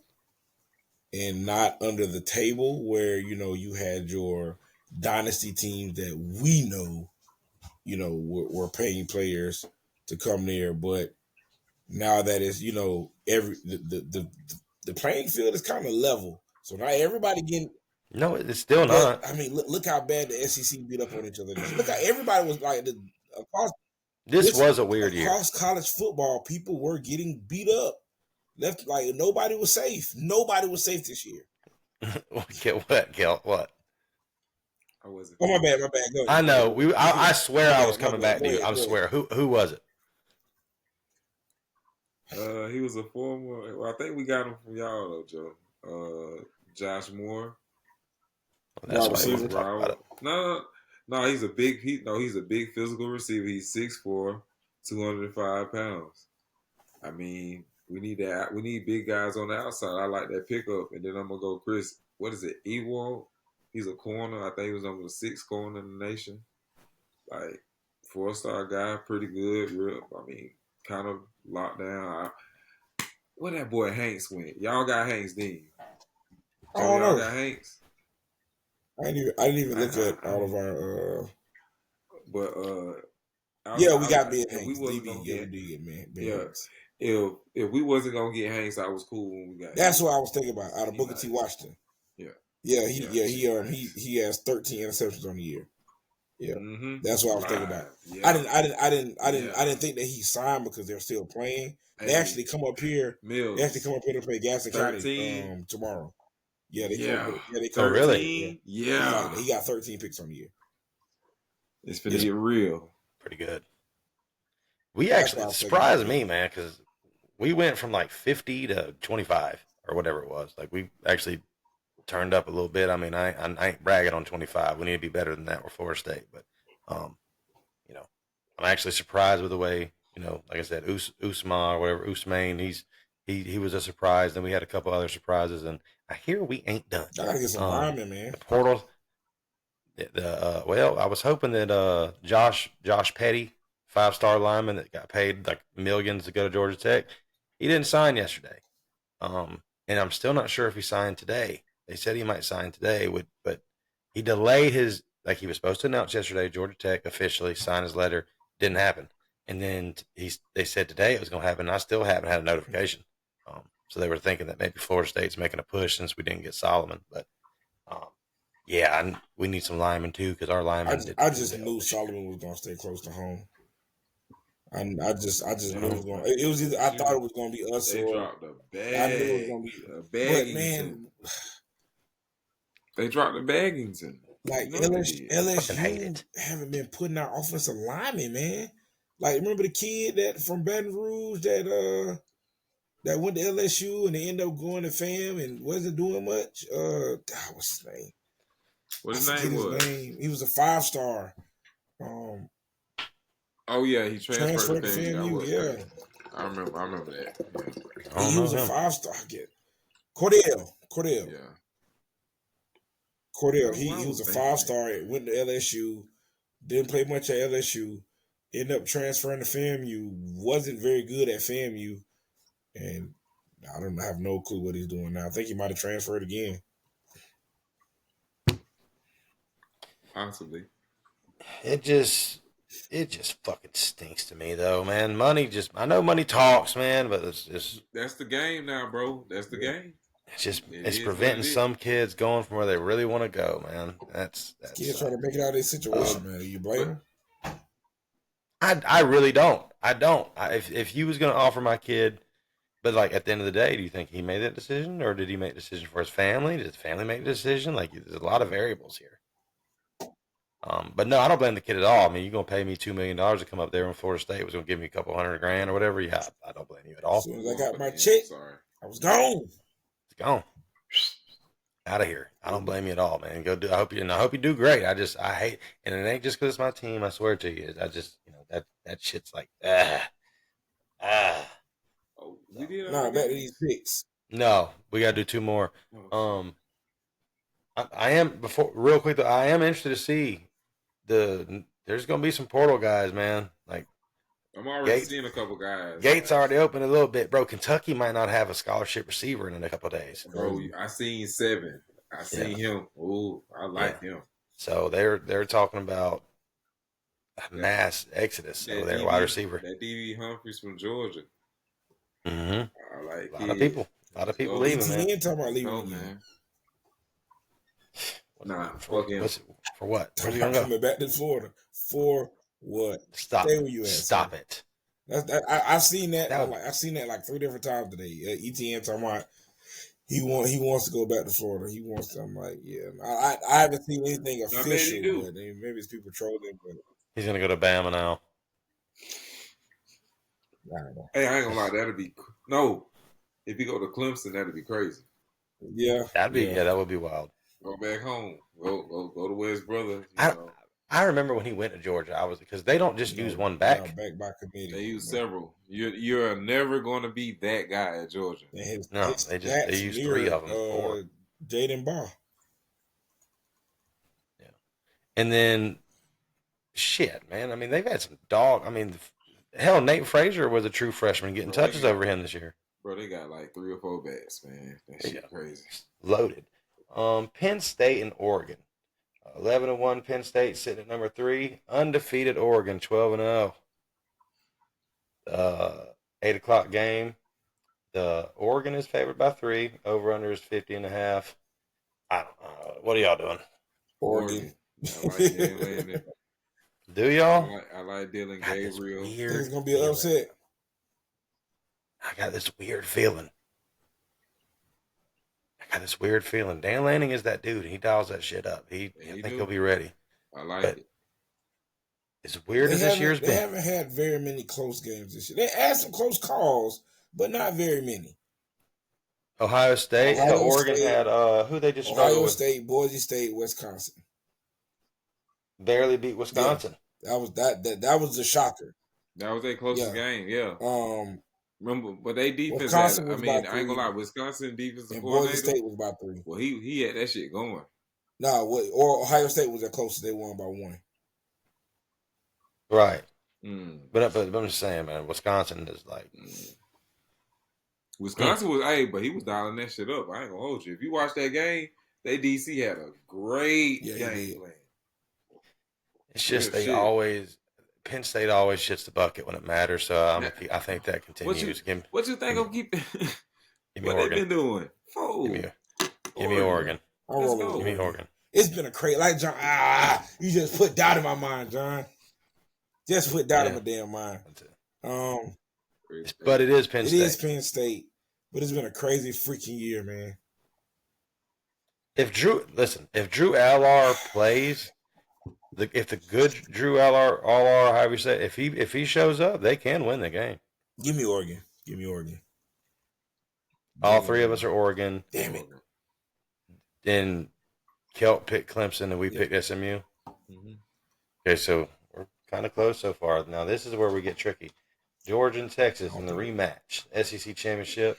and not under the table where, you had your dynasty teams that we know, were paying players to come there, but now that is, the playing field is kind of level. So now everybody getting. No, it's still not. I mean, look how bad the SEC beat up on each other. Look how everybody was like across. This was a weird year. Across college football, people were getting beat up. Left like nobody was safe. Nobody was safe this year. What, Kelt? What? I wasn't. Oh, my bad. Go ahead. I know. I swear I was coming back to you. I swear. Who was it? He was a former. Well, I think we got him from y'all though, Joe. Josh Moore. Well, that's why he was talking about it. No, he's a big. He's a big physical receiver. He's 6'4", 205 pounds. I mean, we need that. We need big guys on the outside. I like that pickup, and then I'm gonna go Chris. What is it? Ewald. He's a corner. I think he was on the 6th corner in the nation. Like 4-star guy, pretty good. Real. I mean, kind of locked down. Where that boy Hanks went? Y'all got Hanks, didn't you? Y'all got Hanks. I didn't even look at all of our. But we got Ben Hanks. We did, man. Hanks. If we wasn't gonna get Hanks, I was cool when we got. That's Hanks. what I was thinking about out of Booker T. Washington. He has 13 interceptions on the year. Yeah, that's what I was thinking about. Yeah. I didn't think that he signed because they're still playing. They actually come up here. Mills. They actually come up here to play Gaston County tomorrow. Yeah, they come. They come. Oh, really? Yeah. He got 13 picks on the year. It's gonna get real. Pretty good. We actually surprised me, man, because we went from like 50 to 25 or whatever it was. Like we actually turned up a little bit. I mean, I ain't bragging on 25. We need to be better than that. We're Florida State, but I'm actually surprised with the way, like I said, Usma or whatever, Usmain, he was a surprise. Then we had a couple other surprises, and I hear we ain't done. I gotta get some linemen, man. The portal, Well, I was hoping that Josh Petty, 5-star lineman that got paid like millions to go to Georgia Tech, he didn't sign yesterday. And I'm still not sure if he signed today. They said he might sign today, but he delayed his, like he was supposed to announce yesterday. Georgia Tech officially signed his letter. Didn't happen. And then they said today it was going to happen. I still haven't had a notification. So they were thinking that maybe Florida State's making a push since we didn't get Solomon. But yeah, we need some linemen too because our linemen. I just knew Solomon was gonna stay close to home. I just knew it was going. It was either I thought it was gonna be us They or dropped a bag. I knew it was gonna be. But man, they dropped the Baggington. like You know LSU haven't been putting out offensive linemen, man. Like remember the kid that from Baton Rouge that went to LSU and they ended up going to FAM and wasn't doing much. What's his name? What his name was? He was a 5-star. Oh yeah, he transferred to FAMU. Yeah, I remember that. Yeah. He was a 5-star. I get Cordell. Yeah. Cordell. He was a 5-star. Went to LSU. Didn't play much at LSU. Ended up transferring to FAMU. Wasn't very good at FAMU, and I have no clue what he's doing now. I think he might have transferred again. Possibly. It just fucking stinks to me though, man. I know money talks, man, but it's just that's the game now, bro. That's the game. It's preventing some kids going from where they really want to go, man. That's kids trying to make it out of this situation, man. Do you blame them? I really don't. I don't. If he was going to offer my kid, but like at the end of the day, do you think he made that decision, or did he make a decision for his family? Did his family make the decision? Like, there's a lot of variables here. But no, I don't blame the kid at all. I mean, you're going to pay me $2 million to come up there when Florida State was going to give me a couple $100,000 or whatever. Yeah, I don't blame you at all. As soon as I got my check, I was gone. It's gone. Out of here. I don't blame you at all, man. Go do. I hope you do great. I hate, and it ain't just because it's my team. I swear to you. I just, that shit's like, Oh, we did. No, back to these picks. No, we got to do 2 more. I am real quick though. I am interested to see there's gonna be some portal guys, man. Like I'm already seeing a couple guys. Gates already opened a little bit, bro. Kentucky might not have a scholarship receiver in a couple of days. Bro, I seen 7. I seen him. Oh, I like him. So they're talking about a mass exodus over there, wide receiver. That DB Humphries from Georgia. Mm-hmm. I like a lot of people leaving, man. Talking about leaving, man. Nah, fuck him. For what? Where's he gonna go? Coming back to Florida. For what? Stop. Stay where you at. Stop it. I've seen that. I've seen that like 3 different times today. ETN talking about he wants to go back to Florida. He wants to. I'm like, yeah. I haven't seen anything official, but maybe it's people trolling. But he's gonna go to Bama now. I don't know. Hey, I ain't gonna lie. That'd be no. If you go to Clemson, that'd be crazy. Yeah, that would be wild. Go back home. Go to where his brother. I remember when he went to Georgia. Because they don't just use one back. Back by committee. They use several. You're never going to be that guy at Georgia. They use 3 of them. 4. Jaden Barr. Yeah, and then shit, man. I mean, they've had some dog. I mean, hell, Nate Frazier was a true freshman getting touches over him this year. Bro, they got like 3 or 4 bats, man. That shit crazy. Loaded. Penn State and Oregon. 11-1 Penn State sitting at number 3. Undefeated Oregon 12-0. 8 o'clock game. The Oregon is favored by 3. Over under is 50.5. I don't know. What are y'all doing? Oregon. I like Dylan. Do y'all? I like Dylan Gabriel. It's gonna be an upset. I got this weird feeling. Dan Lanning is that dude. He dials that shit up. I think he'll be ready. I like it. As weird as this year's been. They haven't had very many close games this year. They had some close calls, but not very many. Ohio State. Oregon had who they just struggled with. Ohio State, Boise State, Wisconsin. Barely beat Wisconsin. Yeah, that was the shocker. That was their closest game. Yeah. Remember, but they defense. I ain't gonna lie. Wisconsin defensive coordinator. Boise State was about 3. Well, he had that shit going. Or Ohio State was the closest. They won by 1. Right. Mm. But I'm just saying, man, Wisconsin is like. Wisconsin was, but he was dialing that shit up. I ain't gonna hold you. If you watch that game, they DC had a great game plan. It's just Penn State always shits the bucket when it matters. So I think that continues. What you think of keeping? What they been doing? Give me Oregon. Give me Oregon. It's been a crazy, like John. You just put doubt in my mind, John. Just put doubt in my damn mind. But it is Penn State. It is Penn State, but it's been a crazy freaking year, man. If Drew Allar plays, if the good Drew Allar, however you say, if he shows up, they can win the game. Give me Oregon. All three of us are Oregon. Damn it. Then Kelt picked Clemson and we picked SMU. Mm-hmm. Okay, so we're kind of close so far. Now this is where we get tricky. Georgia and Texas in the rematch, SEC championship.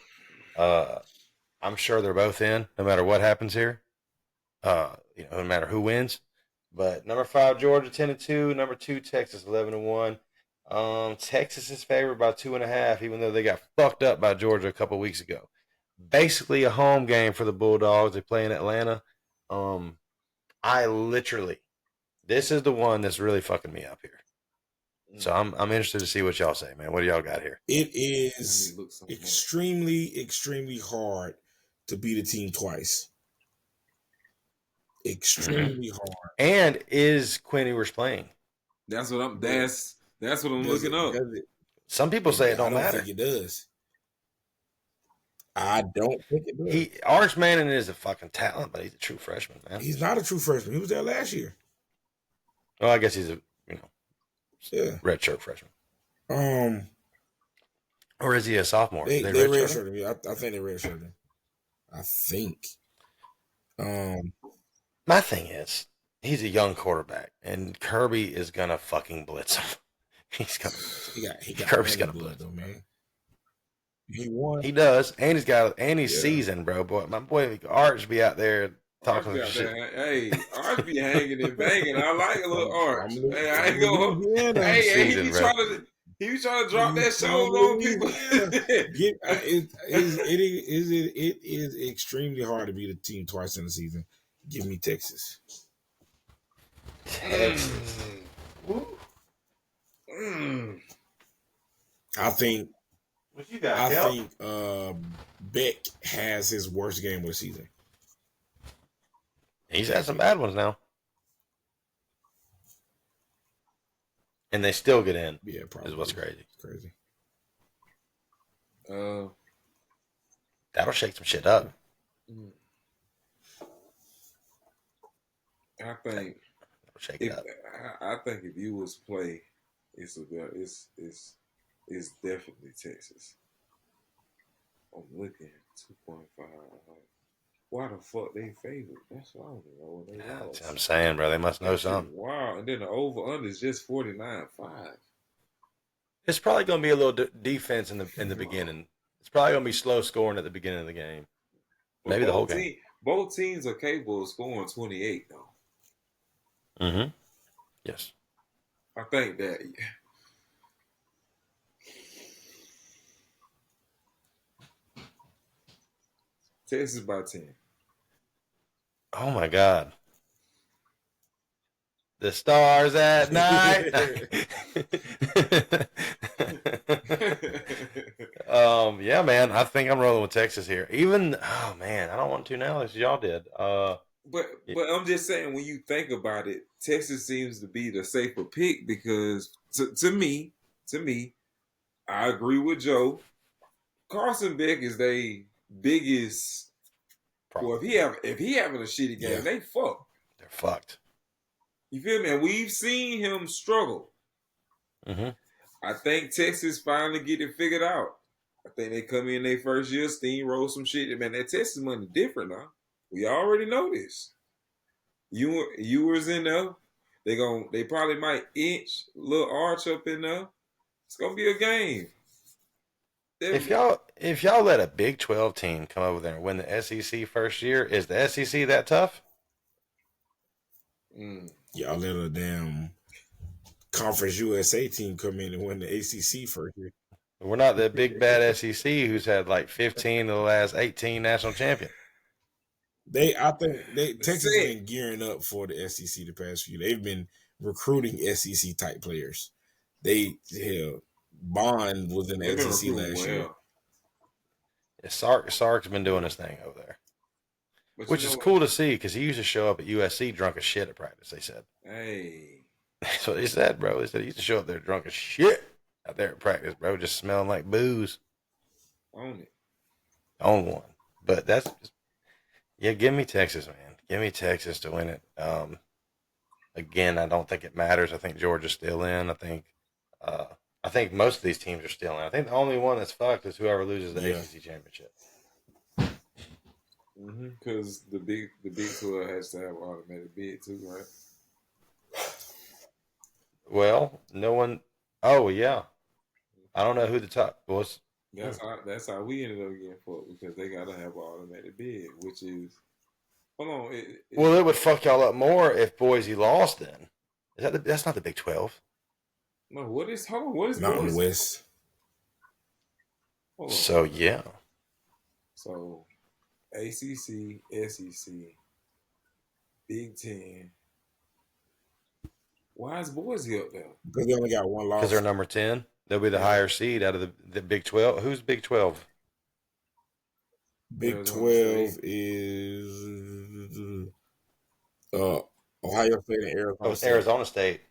I'm sure they're both in, no matter what happens here. No matter who wins. But number 5 Georgia 10-2, number 2 Texas 11-1. Texas is favored by 2.5, even though they got fucked up by Georgia a couple weeks ago. Basically a home game for the Bulldogs. They play in Atlanta. This is the one that's really fucking me up here. So I'm interested to see what y'all say, man. What do y'all got here? It is extremely, extremely hard to beat a team twice. Extremely hard. And is Quinn Ewers playing? That's what I'm looking up. Some people say it don't matter. I don't think it does. I don't think it does. Arch Manning is a fucking talent, but he's a true freshman, man. He's not a true freshman. He was there last year. Well, I guess he's a redshirt freshman. Or is he a sophomore? They redshirted him. I think they redshirted him. I think. My thing is, he's a young quarterback, and Kirby is gonna fucking blitz him. Kirby's gonna blitz him, man. He won. He does, and he's seasoned, bro. Boy, my boy Arch be out there talking shit. Hey, Arch be hanging and banging. I like a little Arch. Hey, I ain't gonna. He was trying to drop that show on people. It is extremely hard to beat a team twice in the season. Give me Texas. I think. What you got? I think Beck has his worst game of the season. He's had some bad ones now. And they still get in. Yeah, probably. Is what's crazy. It's crazy. That'll shake some shit up. I think if you was play, it's definitely Texas. I'm looking 2.5. Why the fuck they favored? That's what I don't know. They lost. I'm saying, bro, they must know something. Wow, and then the over under is just 49.5. It's probably going to be a little defense in the beginning. It's probably going to be slow scoring at the beginning of the game. Maybe the whole game. Both teams are capable of scoring 28, though. Mm-hmm. Yes. I think that. Texas by 10. Oh my God. The stars at night. Yeah, man. I think I'm rolling with Texas here. I don't want to now as y'all did. But I'm just saying, when you think about it, Texas seems to be the safer pick because to me, I agree with Joe. Carson Beck is their biggest problem. Well, if he having a shitty game, they fucked. They're fucked. You feel me? And we've seen him struggle. Mm-hmm. I think Texas finally get it figured out. I think they come in their first year, steamroll some shit. Man, that Texas money different now. We already know this. You was in there. They probably might inch a little Arch up in there. It's gonna be a game. If y'all let a Big 12 team come over there and win the SEC first year, is the SEC that tough? Y'all let a damn Conference USA team come in and win the ACC first year. We're not the big bad SEC who's had like 15 of the last 18 national champions. I think Texas has been gearing up for the SEC the past few. They've been recruiting SEC type players. Bond was in the SEC last year. Yeah, Sark's been doing his thing over there, which is cool to see because he used to show up at USC drunk as shit at practice. They said, "Hey, that's what they said, bro. They said he used to show up there drunk as shit out there at practice, bro, just smelling like booze." Own it. Own one, but that's give me Texas, man. Give me Texas to win it. Again, I don't think it matters. I think Georgia's still in. I think most of these teams are still in. I think the only one that's fucked is whoever loses the ACC championship. Because the Big 12 has to have an automatic bid too, right? Well, no one. Oh yeah, I don't know who the top was. That's how we ended up getting fucked because they gotta have an automatic bid, which is hold on. It would fuck y'all up more if Boise lost. Then that's not the Big 12. No, what is Mountain West? So yeah. So ACC, SEC, Big 10. Why is Boise up there? Because they only got one loss. Because they're number 10. They'll be the higher seed out of the Big 12. Who's Big 12? Big 12 is Ohio State and Arizona State. Arizona State.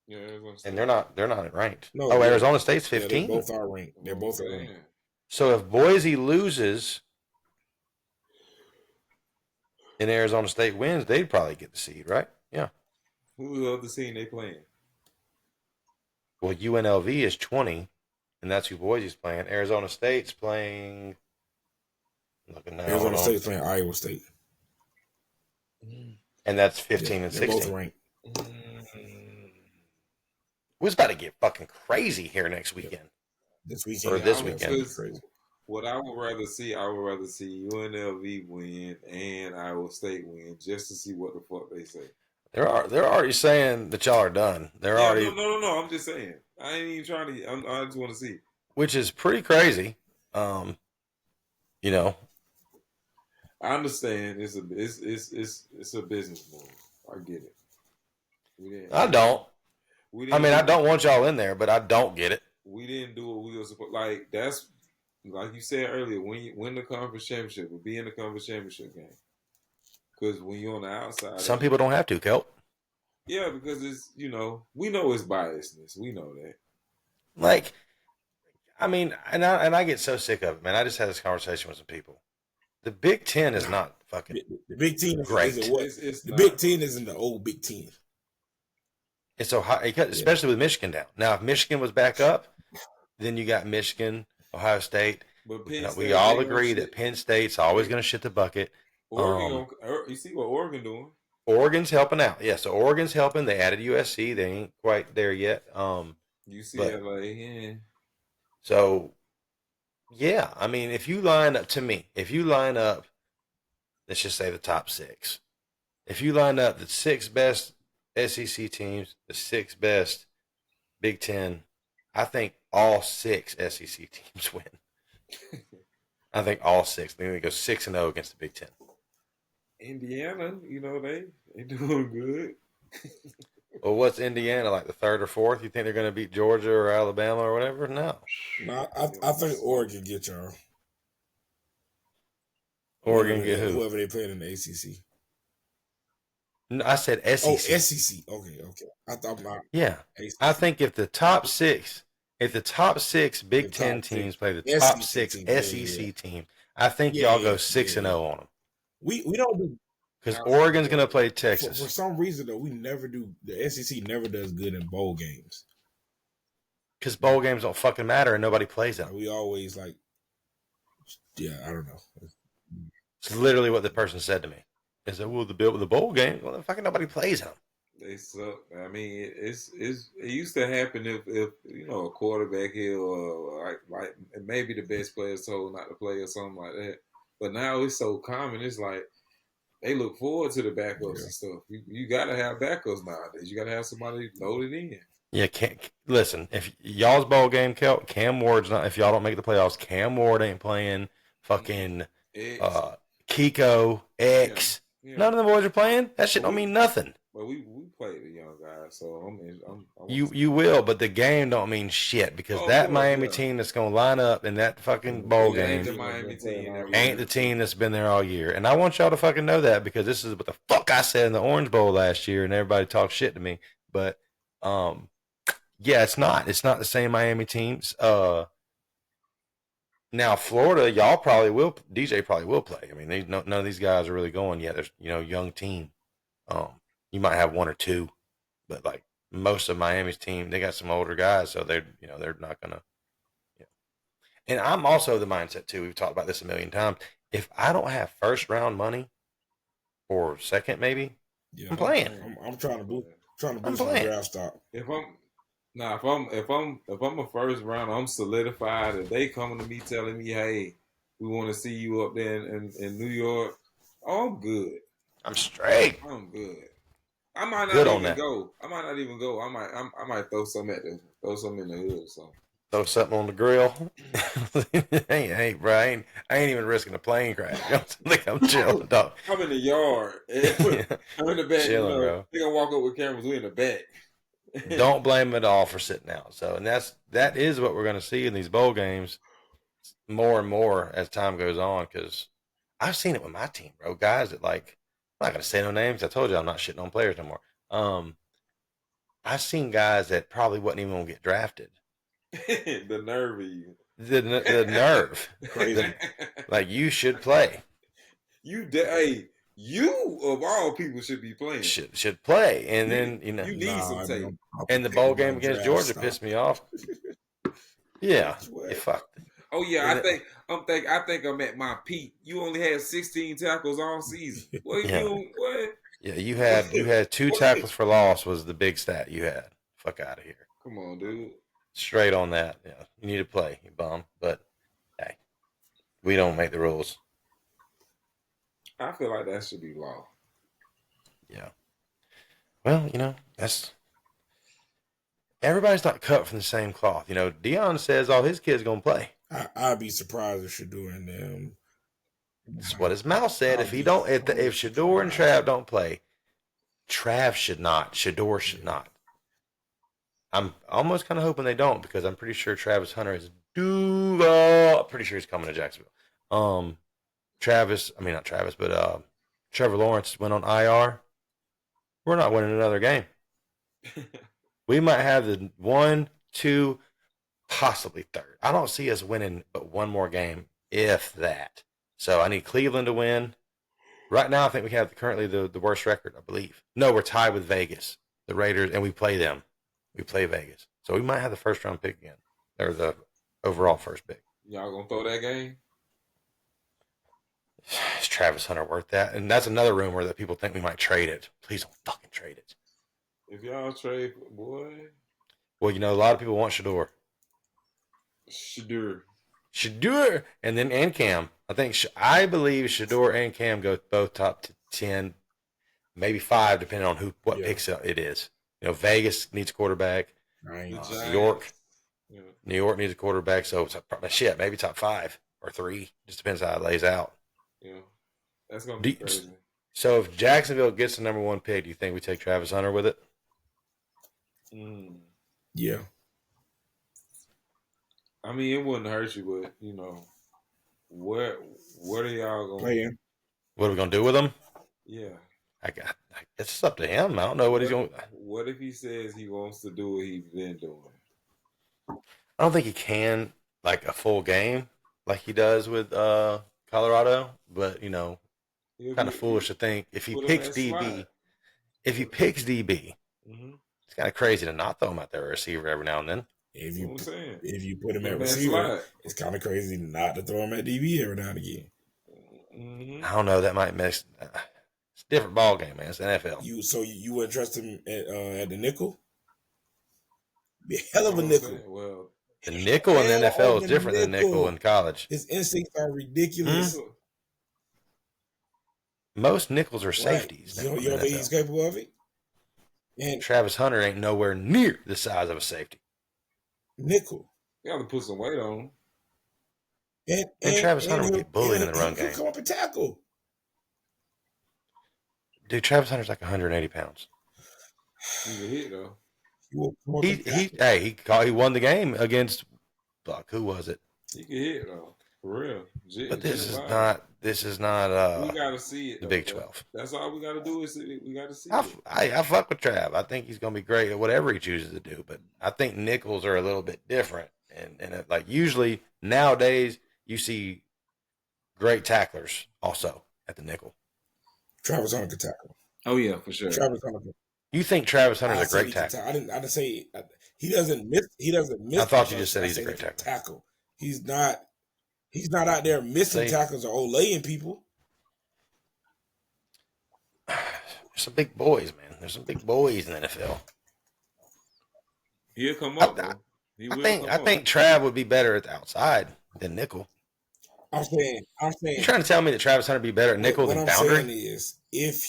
Yeah, Arizona State. And they're not ranked. No, Arizona State's 15. Yeah, they both are ranked. They're both ranked. So if Boise loses and Arizona State wins, they'd probably get the seed, right? Yeah. Who's the other team they playing? Well, UNLV is 20, and that's who Boise's playing. Arizona State's playing. Arizona State's playing Iowa State. And that's 15 and 16. Both ranked. We're about to get fucking crazy here next weekend. This weekend. Or this weekend. What I would rather see UNLV win and Iowa State win just to see what the fuck they say. They're already saying that y'all are done. They're already no. I'm just saying. I ain't even trying to. I just want to see. Which is pretty crazy. You know. I understand. It's a business move. I get it. I don't. I don't want y'all in there, but I don't get it. We didn't do what we were supposed. Like that's like you said earlier. When you win the conference championship, or be in the conference championship game. Because when you're on the outside, some people don't have to, Kelt. Yeah, because it's we know it's biasness. We know that. Like, I mean, and I get so sick of it, man. I just had this conversation with some people. The Big 10 is not fucking. The Big 10 is great. The Big 10 isn't the old Big 10. It's so high, especially with Michigan down. Now, if Michigan was back up, then you got Michigan, Ohio State. But we all agree that Penn State's always going to shit the bucket. Oregon, you see what Oregon doing? Oregon's helping out. Yeah, so Oregon's helping. They added USC. They ain't quite there yet. UCLA, yeah. So, yeah, I mean, if you line up, let's just say the top 6. If you line up the 6 best SEC teams, the 6 best Big 10, I think all 6 SEC teams win. I think all 6. They're going to go 6-0 against the Big 10. Indiana, they doing good. Well, what's Indiana, like the 3rd or 4th? You think they're going to beat Georgia or Alabama or whatever? No. I think Oregon get y'all. Oregon get who? Whoever they playing in the ACC. No, I said SEC. Oh, SEC. Okay. I thought about. Yeah. ACC. I think if the top 6 Big 10 teams play the top 6 SEC teams, I think y'all go 6-0 on them. We don't do because Oregon's going to play Texas. For some reason, though, we never do. The SEC never does good in bowl games. Because bowl games don't fucking matter and nobody plays them. We always I don't know. It's literally what the person said to me. They said, well, the bowl game, well, fucking nobody plays them. They suck. I mean, it used to happen if a quarterback here or like maybe the best player told not to play or something like that. But now it's so common. It's like they look forward to the backups and stuff. You got to have backups nowadays. You got to have somebody loaded in. Yeah, listen. If y'all's bowl game, Cam Ward's not. If y'all don't make the playoffs, Cam Ward ain't playing. Fucking Kiko X. Yeah. None of the boys are playing. That shit don't mean nothing. But we played the young guys, so You will, but the game don't mean shit because that Miami team that's gonna line up in that fucking bowl game ain't the team that's been there all year. And I want y'all to fucking know that because this is what the fuck I said in the Orange Bowl last year, and everybody talks shit to me. But yeah, it's not the same Miami teams. Now Florida, y'all probably will. DJ probably will play. I mean, none of these guys are really going yet. There's young team. You might have one or two, but like most of Miami's team, they got some older guys, so they're not gonna. And I'm also the mindset too. We've talked about this a million times. If I don't have first round money or second, maybe I'm playing. I'm trying to boost some draft stock. If I'm a first round, I'm solidified. If they coming to me telling me, hey, we want to see you up there in New York, I'm good. I'm straight. I'm good. I might not even go. I might throw some in the hood or something. Throw something on the grill. hey, bro, I ain't even risking a plane crash. I'm chilling, dog. I'm in the yard. I'm in the back. Chilling, bro. They gonna walk up with cameras. We in the back. Don't blame them at all for sitting out. So, and that is what we're gonna see in these bowl games more and more as time goes on. Because I've seen it with my team, bro. Guys that like. I'm not going to say no names. I told you I'm not shitting on players no more. I've seen guys that probably wasn't even going to get drafted. The nerve of you. The nerve. Crazy. Like, you should play. You of all people should be playing. Should play. And then, you need some tape. And the bowl game against Georgia pissed me off. Yeah. Fuck. Oh yeah, I think I'm at my peak. You only had 16 tackles all season. What you doing? What? Yeah, you had 2 tackles for loss was the big stat you had. Fuck out of here. Come on, dude. Straight on that. Yeah, you need to play, you bum. But hey, we don't make the rules. I feel like that should be law. Yeah. Well, that's. Everybody's not cut from the same cloth. Deion says all his kids gonna play. I'd be surprised if Shador and them. That's what his mouth said. If Shador and Trav don't play, Trav should not. Shador should not. I'm almost kind of hoping they don't because I'm pretty sure Travis Hunter is due. I'm pretty sure he's coming to Jacksonville. Trevor Lawrence went on IR. We're not winning another game. We might have the 1, 2, possibly third. I don't see us winning but one more game, if that. So I need Cleveland to win. Right now, I think we have currently the worst record, I believe. No, we're tied with Vegas, the Raiders, and we play them. We play Vegas. So we might have the first round pick again, or the overall first pick. Y'all gonna throw that game? Is Travis Hunter worth that? And that's another rumor that people think we might trade it. Please don't fucking trade it. If y'all trade, boy. Well, a lot of people want Shador. Shador, and Cam. I believe Shador and Cam go both top 10, maybe 5, depending on what picks it is. Vegas needs a quarterback. New York needs a quarterback. So it's maybe top 5 or 3. Just depends how it lays out. Yeah, that's gonna be crazy. So if Jacksonville gets the number 1 pick, do you think we take Travis Hunter with it? Yeah. I mean, it wouldn't hurt you, but what are y'all gonna? What are we gonna do with him? Yeah, it's up to him. I don't know what he's going. What if he says he wants to do what he's been doing? I don't think he can like a full game like he does with Colorado, but kind of foolish to think if he picks DB. If he picks DB, it's kind of crazy to not throw him out there a receiver every now and then. If you put him at receiver, it's kind of crazy not to throw him at DB every now and again. I don't know. That might mess. It's a different ball game, man. It's NFL. You wouldn't trust him at the nickel? Be a hell of a nickel. Well, the nickel in the NFL is different than the nickel in college. His instincts are ridiculous. most nickels are Right. safeties. You Now in don't the think he's NFL. capable of it? And Travis Hunter ain't nowhere near the size of a safety. nickel. You got to put some weight on him. And Travis Hunter will he'll, get bullied in the run he'll game. come up and tackle. Dude, Travis Hunter's like 180 pounds. He's a hit though. He will come up and He won the game against fuck, who was it? He can hit though. For real. But this is We not gotta see it. the Though, Big bro. 12. That's all we gotta do is we gotta see I it. fuck with Trav. I think he's gonna be great at whatever he chooses to do. But I think nickels are a little bit different, and like usually nowadays you see great tacklers also at the nickel. Travis Hunter can tackle. Oh yeah, for sure. Travis Hunter can. You think Travis Hunter's I a said great he can tackler? I didn't say he doesn't miss. He doesn't miss. I thought you tackles. just said I he's a great he can tackler. tackle. He's not. He's not out there missing See? tackles or olaying people. There's some big boys, man. There's some big boys in the NFL. He'll come up though. He will come I up. think Trav would be better at the outside than nickel. I'm saying. You trying to tell me that Travis Hunter would be better at nickel than I'm boundary? saying is, if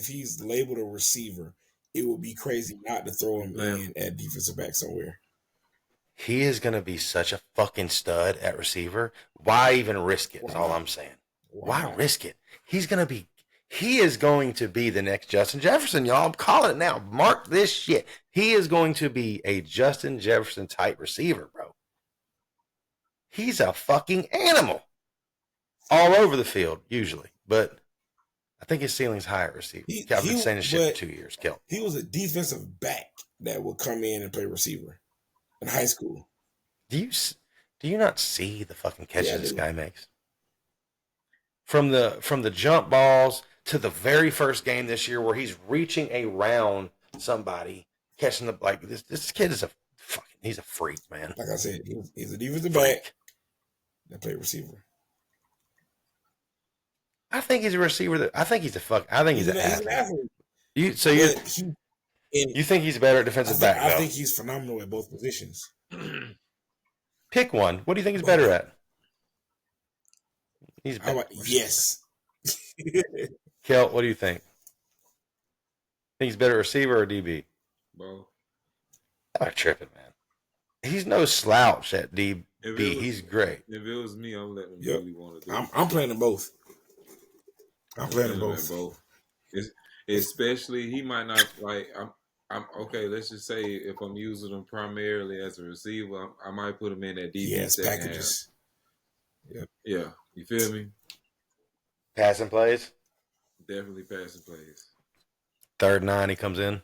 he's labeled a receiver, it would be crazy not to throw him in at defensive back somewhere. He is going to be such a fucking stud at receiver. Why even risk it? Is all I'm saying. Why risk it? He is going to be the next Justin Jefferson, y'all. I'm calling it now. Mark this shit. He is going to be a Justin Jefferson type receiver, bro. He's a fucking animal. All over the field, usually. But I think his ceiling's high at receiver. I've been saying this shit for 2 years, Kelt. He was a defensive back that would come in and play receiver in high school. Do you not see the fucking catches this do. guy makes? From the jump balls to the very first game this year where he's reaching around somebody, catching the like this kid is he's a freak, man. Like I said, he's a defensive back that played receiver. I think he's a receiver. I think he's an athlete. He's an athlete. You think he's better at defensive back? I think he's phenomenal at both positions. Pick one. What do you think he's better at? He's better. Yes. Kelt, what do you think? Think he's better receiver or DB? Bro. I'm tripping, man. He's no slouch at DB. He's great. If it was me, I'm letting him really want to do it. I'm playing them both. I'm playing them both. Especially, he might not like. I'm okay. Let's just say if I'm using him primarily as a receiver, I might put him in that DB packages. Yeah, you feel me? Passing plays. Definitely passing plays. 3rd 9, he comes in.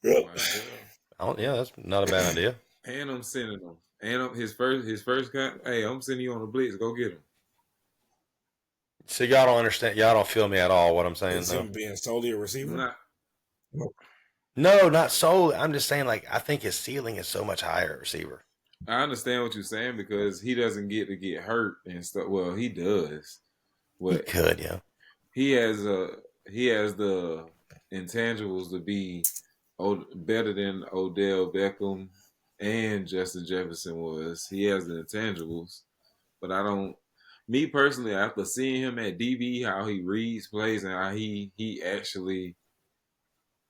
Yep. That's not a bad idea. And I'm sending him. And his first guy. Hey, I'm sending you on the blitz. Go get him. So y'all don't understand. Y'all don't feel me at all. What I'm saying. Is him being solely a receiver? No, not solely. I'm just saying, like, I think his ceiling is so much higher at receiver. I understand what you're saying because he doesn't get to get hurt and stuff. Well, he does. He could, yeah. He has the intangibles to be better than Odell Beckham and Justin Jefferson was. He has the intangibles, but I don't. Me personally, after seeing him at DB, how he reads plays and how he actually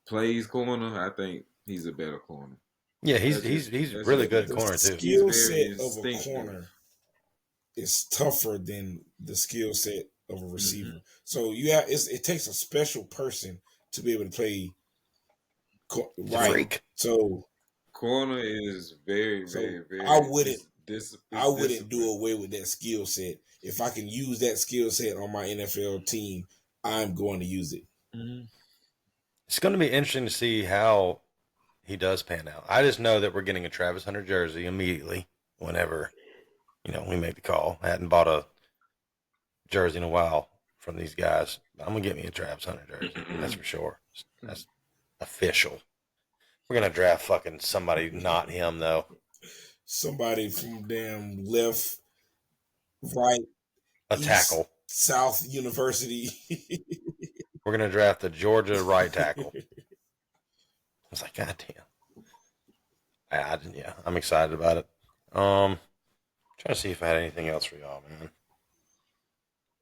plays corner, I think he's a better corner. Yeah, he's really good at corner too. The skill set of a corner is tougher than the skill set of a receiver. Mm-hmm. So it takes a special person to be able to play right. Freak. So corner is very, very, very. I wouldn't do away with that skill set. If I can use that skill set on my NFL team, I'm going to use it. Mm-hmm. It's going to be interesting to see how he does pan out. I just know that we're getting a Travis Hunter jersey immediately whenever, we make the call. I hadn't bought a jersey in a while from these guys. I'm going to get me a Travis Hunter jersey. That's for sure. That's official. We're going to draft fucking somebody, not him, though. Somebody from damn left, right, a tackle. South University. We're going to draft the Georgia right tackle. I was like, God damn. I'm excited about it. Trying to see if I had anything else for y'all, man.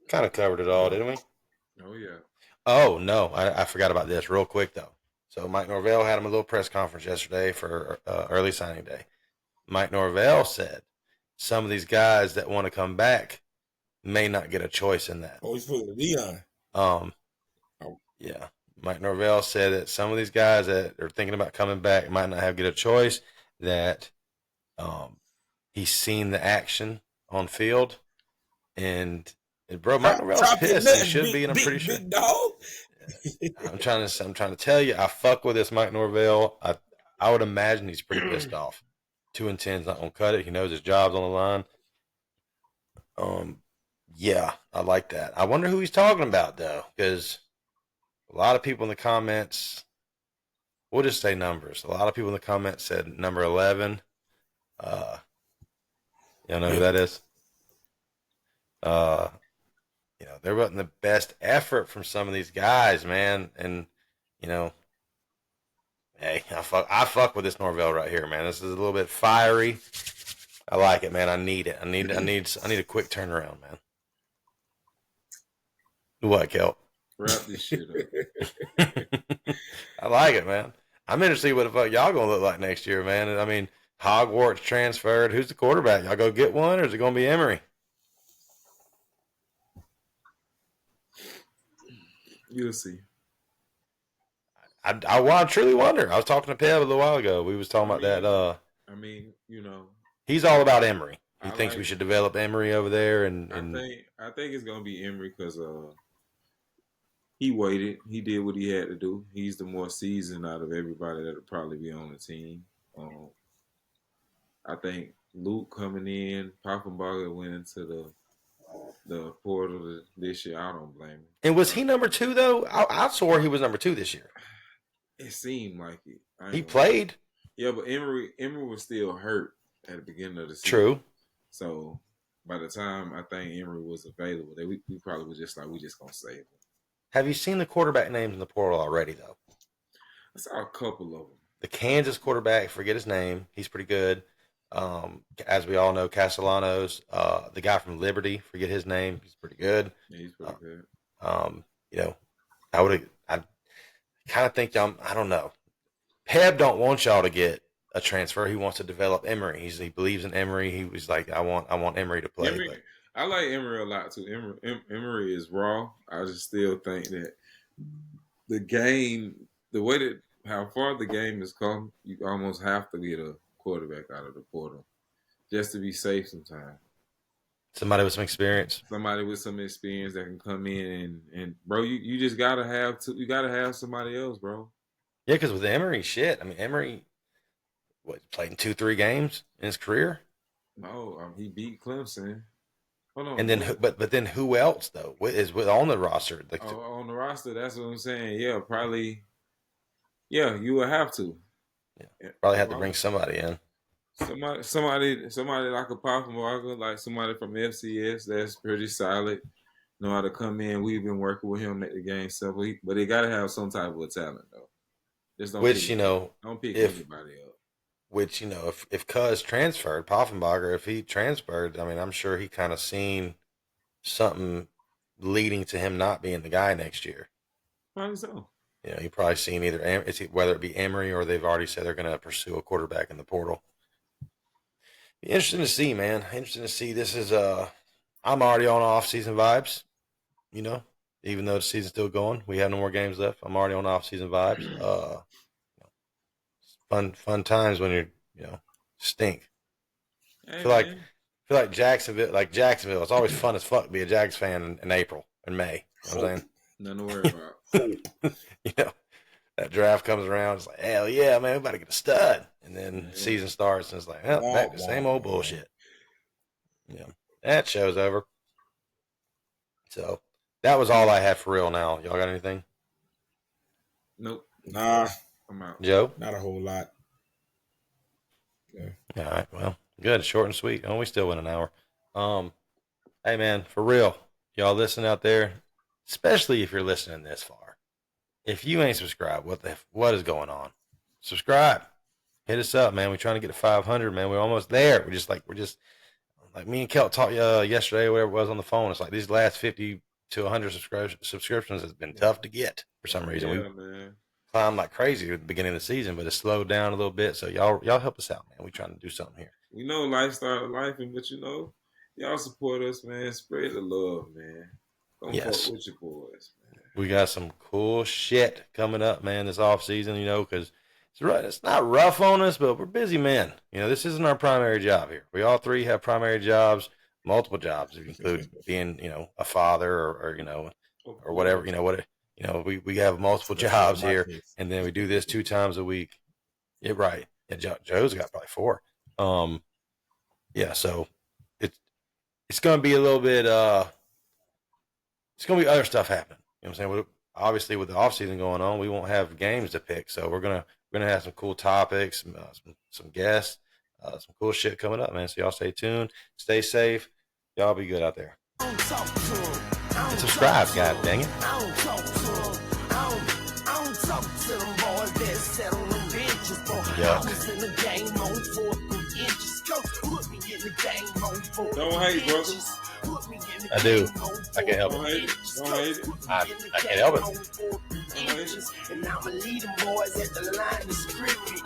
Kind of covered it all, didn't we? Oh yeah. Oh no, I forgot about this real quick though. So Mike Norvell had him a little press conference yesterday for early signing day. Mike Norvell said some of these guys that want to come back may not get a choice in that. Oh, he's putting Leon. Um, Oh. yeah, Mike Norvell said that some of these guys that are thinking about coming back might not get a choice. That he's seen the action on field, and bro, Mike Norvell's Drop your pissed. And he nuts, should be, and I'm pretty sure. big dog. I'm trying to tell you, I fuck with this Mike Norvell. I would imagine he's pretty pissed off. 2-10's not gonna cut it. He knows his job's on the line. Yeah, I like that. I wonder who he's talking about though, because a lot of people in the comments, we'll just say numbers. A lot of people in the comments said number 11. You know who that is? They're putting the best effort from some of these guys, man, and hey, I fuck with this Norvell right here, man. This is a little bit fiery. I like it, man. I need it. I need a quick turnaround, man. What, Kelt? Wrap this shit up. I like it, man. I'm interested to see what the fuck y'all gonna look like next year, man. I mean, Hogwarts transferred. Who's the quarterback? Y'all go get one, or is it gonna be Emory? You'll see. I truly wonder. I was talking to Pev a little while ago. We was talking about that. I mean, he's all about Emory. He I thinks like we should develop Emory over there, and I think it's gonna be Emory because he waited. He did what he had to do. He's the more seasoned out of everybody that'll probably be on the team. I think Luke coming in, Poffenbarger went into the portal this year. I don't blame him. And was he number 2 though? I swore he was number 2 this year. It seemed like it. He played. Yeah, but Emory was still hurt at the beginning of the season. True. So by the time I think Emory was available, we probably was just like, we just gonna save him. Have you seen the quarterback names in the portal already though? I saw a couple of them. The Kansas quarterback, forget his name. He's pretty good. As we all know, Castellanos, the guy from Liberty, forget his name. He's pretty good. Yeah, he's pretty good. I kind of think y'all, I don't know. Peb don't want y'all to get a transfer. He wants to develop Emory. He believes in Emory. He was like, I want Emory to play. I like Emory a lot too. Emory is raw. I just still think that the game, the way that how far the game has come, you almost have to get a quarterback out of the portal just to be safe sometimes. Somebody with some experience. Somebody with some experience that can come in and bro, you just gotta have somebody else, bro. Yeah, because with Emory, shit. I mean, Emory, played in 2-3 games in his career? No, he beat Clemson. Hold on. And then, but then who else though is on the roster? On the roster, that's what I'm saying. Yeah, probably. Yeah, you would have to. Yeah, probably have to bring somebody in. Somebody like a Poffenbarger, like somebody from FCS that's pretty solid. Know how to come in. We've been working with him at the game several, but they got to have some type of talent though. Just don't pick anybody up. Which if Cuz transferred, Poffenbarger, if he transferred, I mean, I'm sure he kind of seen something leading to him not being the guy next year. Probably so. He probably seen whether it be Emory or they've already said they're going to pursue a quarterback in the portal. Be interesting to see, man. Interesting to see. This is I'm already on off-season vibes. Even though the season's still going, we have no more games left. I'm already on off-season vibes. Fun times when you're stink. Hey, feel like Jacksonville. It's always fun as fuck to be a Jags fan in April and May. You know what I'm saying? Nothing to worry about. That draft comes around. It's like, hell yeah, man, we about to get a stud. And then season starts, and it's like, back to the same old bullshit. Yeah, that show's over. So that was all I had for real. Now, y'all got anything? Nope. Nah, I'm out. Joe? Not a whole lot. Yeah. All right. Well, good. Short and sweet. Oh, we still went an hour. Hey, man, for real, y'all listening out there, especially if you're listening this far. If you ain't subscribed, what is going on? Subscribe. Hit us up, man. We're trying to get to 500, man. We're almost there. We're just like me and Kelt talked yesterday, whatever it was on the phone. It's like these last 50 to 100 subscriptions has been tough to get for some reason. Yeah, We man. climbed like crazy at the beginning of the season, but it slowed down a little bit. So y'all help us out, man. We trying to do something here. We know lifestyle life, but y'all support us, man. Spread the love, man. Don't Yes. fuck with your boys, man. We got some cool shit coming up, man, this off season, because it's not rough on us, but we're busy men. This isn't our primary job here. We all three have primary jobs, multiple jobs, include being, a father or whatever, we have multiple jobs here, and then we do this 2 times a week. Yeah, right. Yeah, Joe's got probably 4. Yeah, so it's going to be a little bit, it's going to be other stuff happening. You know what I'm saying? Obviously, with the off season going on, we won't have games to pick, so we're gonna have some cool topics, some guests, some cool shit coming up, man. So y'all stay tuned, stay safe, y'all be good out there. And subscribe, god dang it. I don't talk to them boys that sat on them benches, boy. Yeah. I was in the game on 4 inches. Go put me in the game on 4 Don't hate, brother. I do. I can't help Don't it. hate it. Don't hate it. I can't help it. And I'ma lead them boys at the line of scrimmage.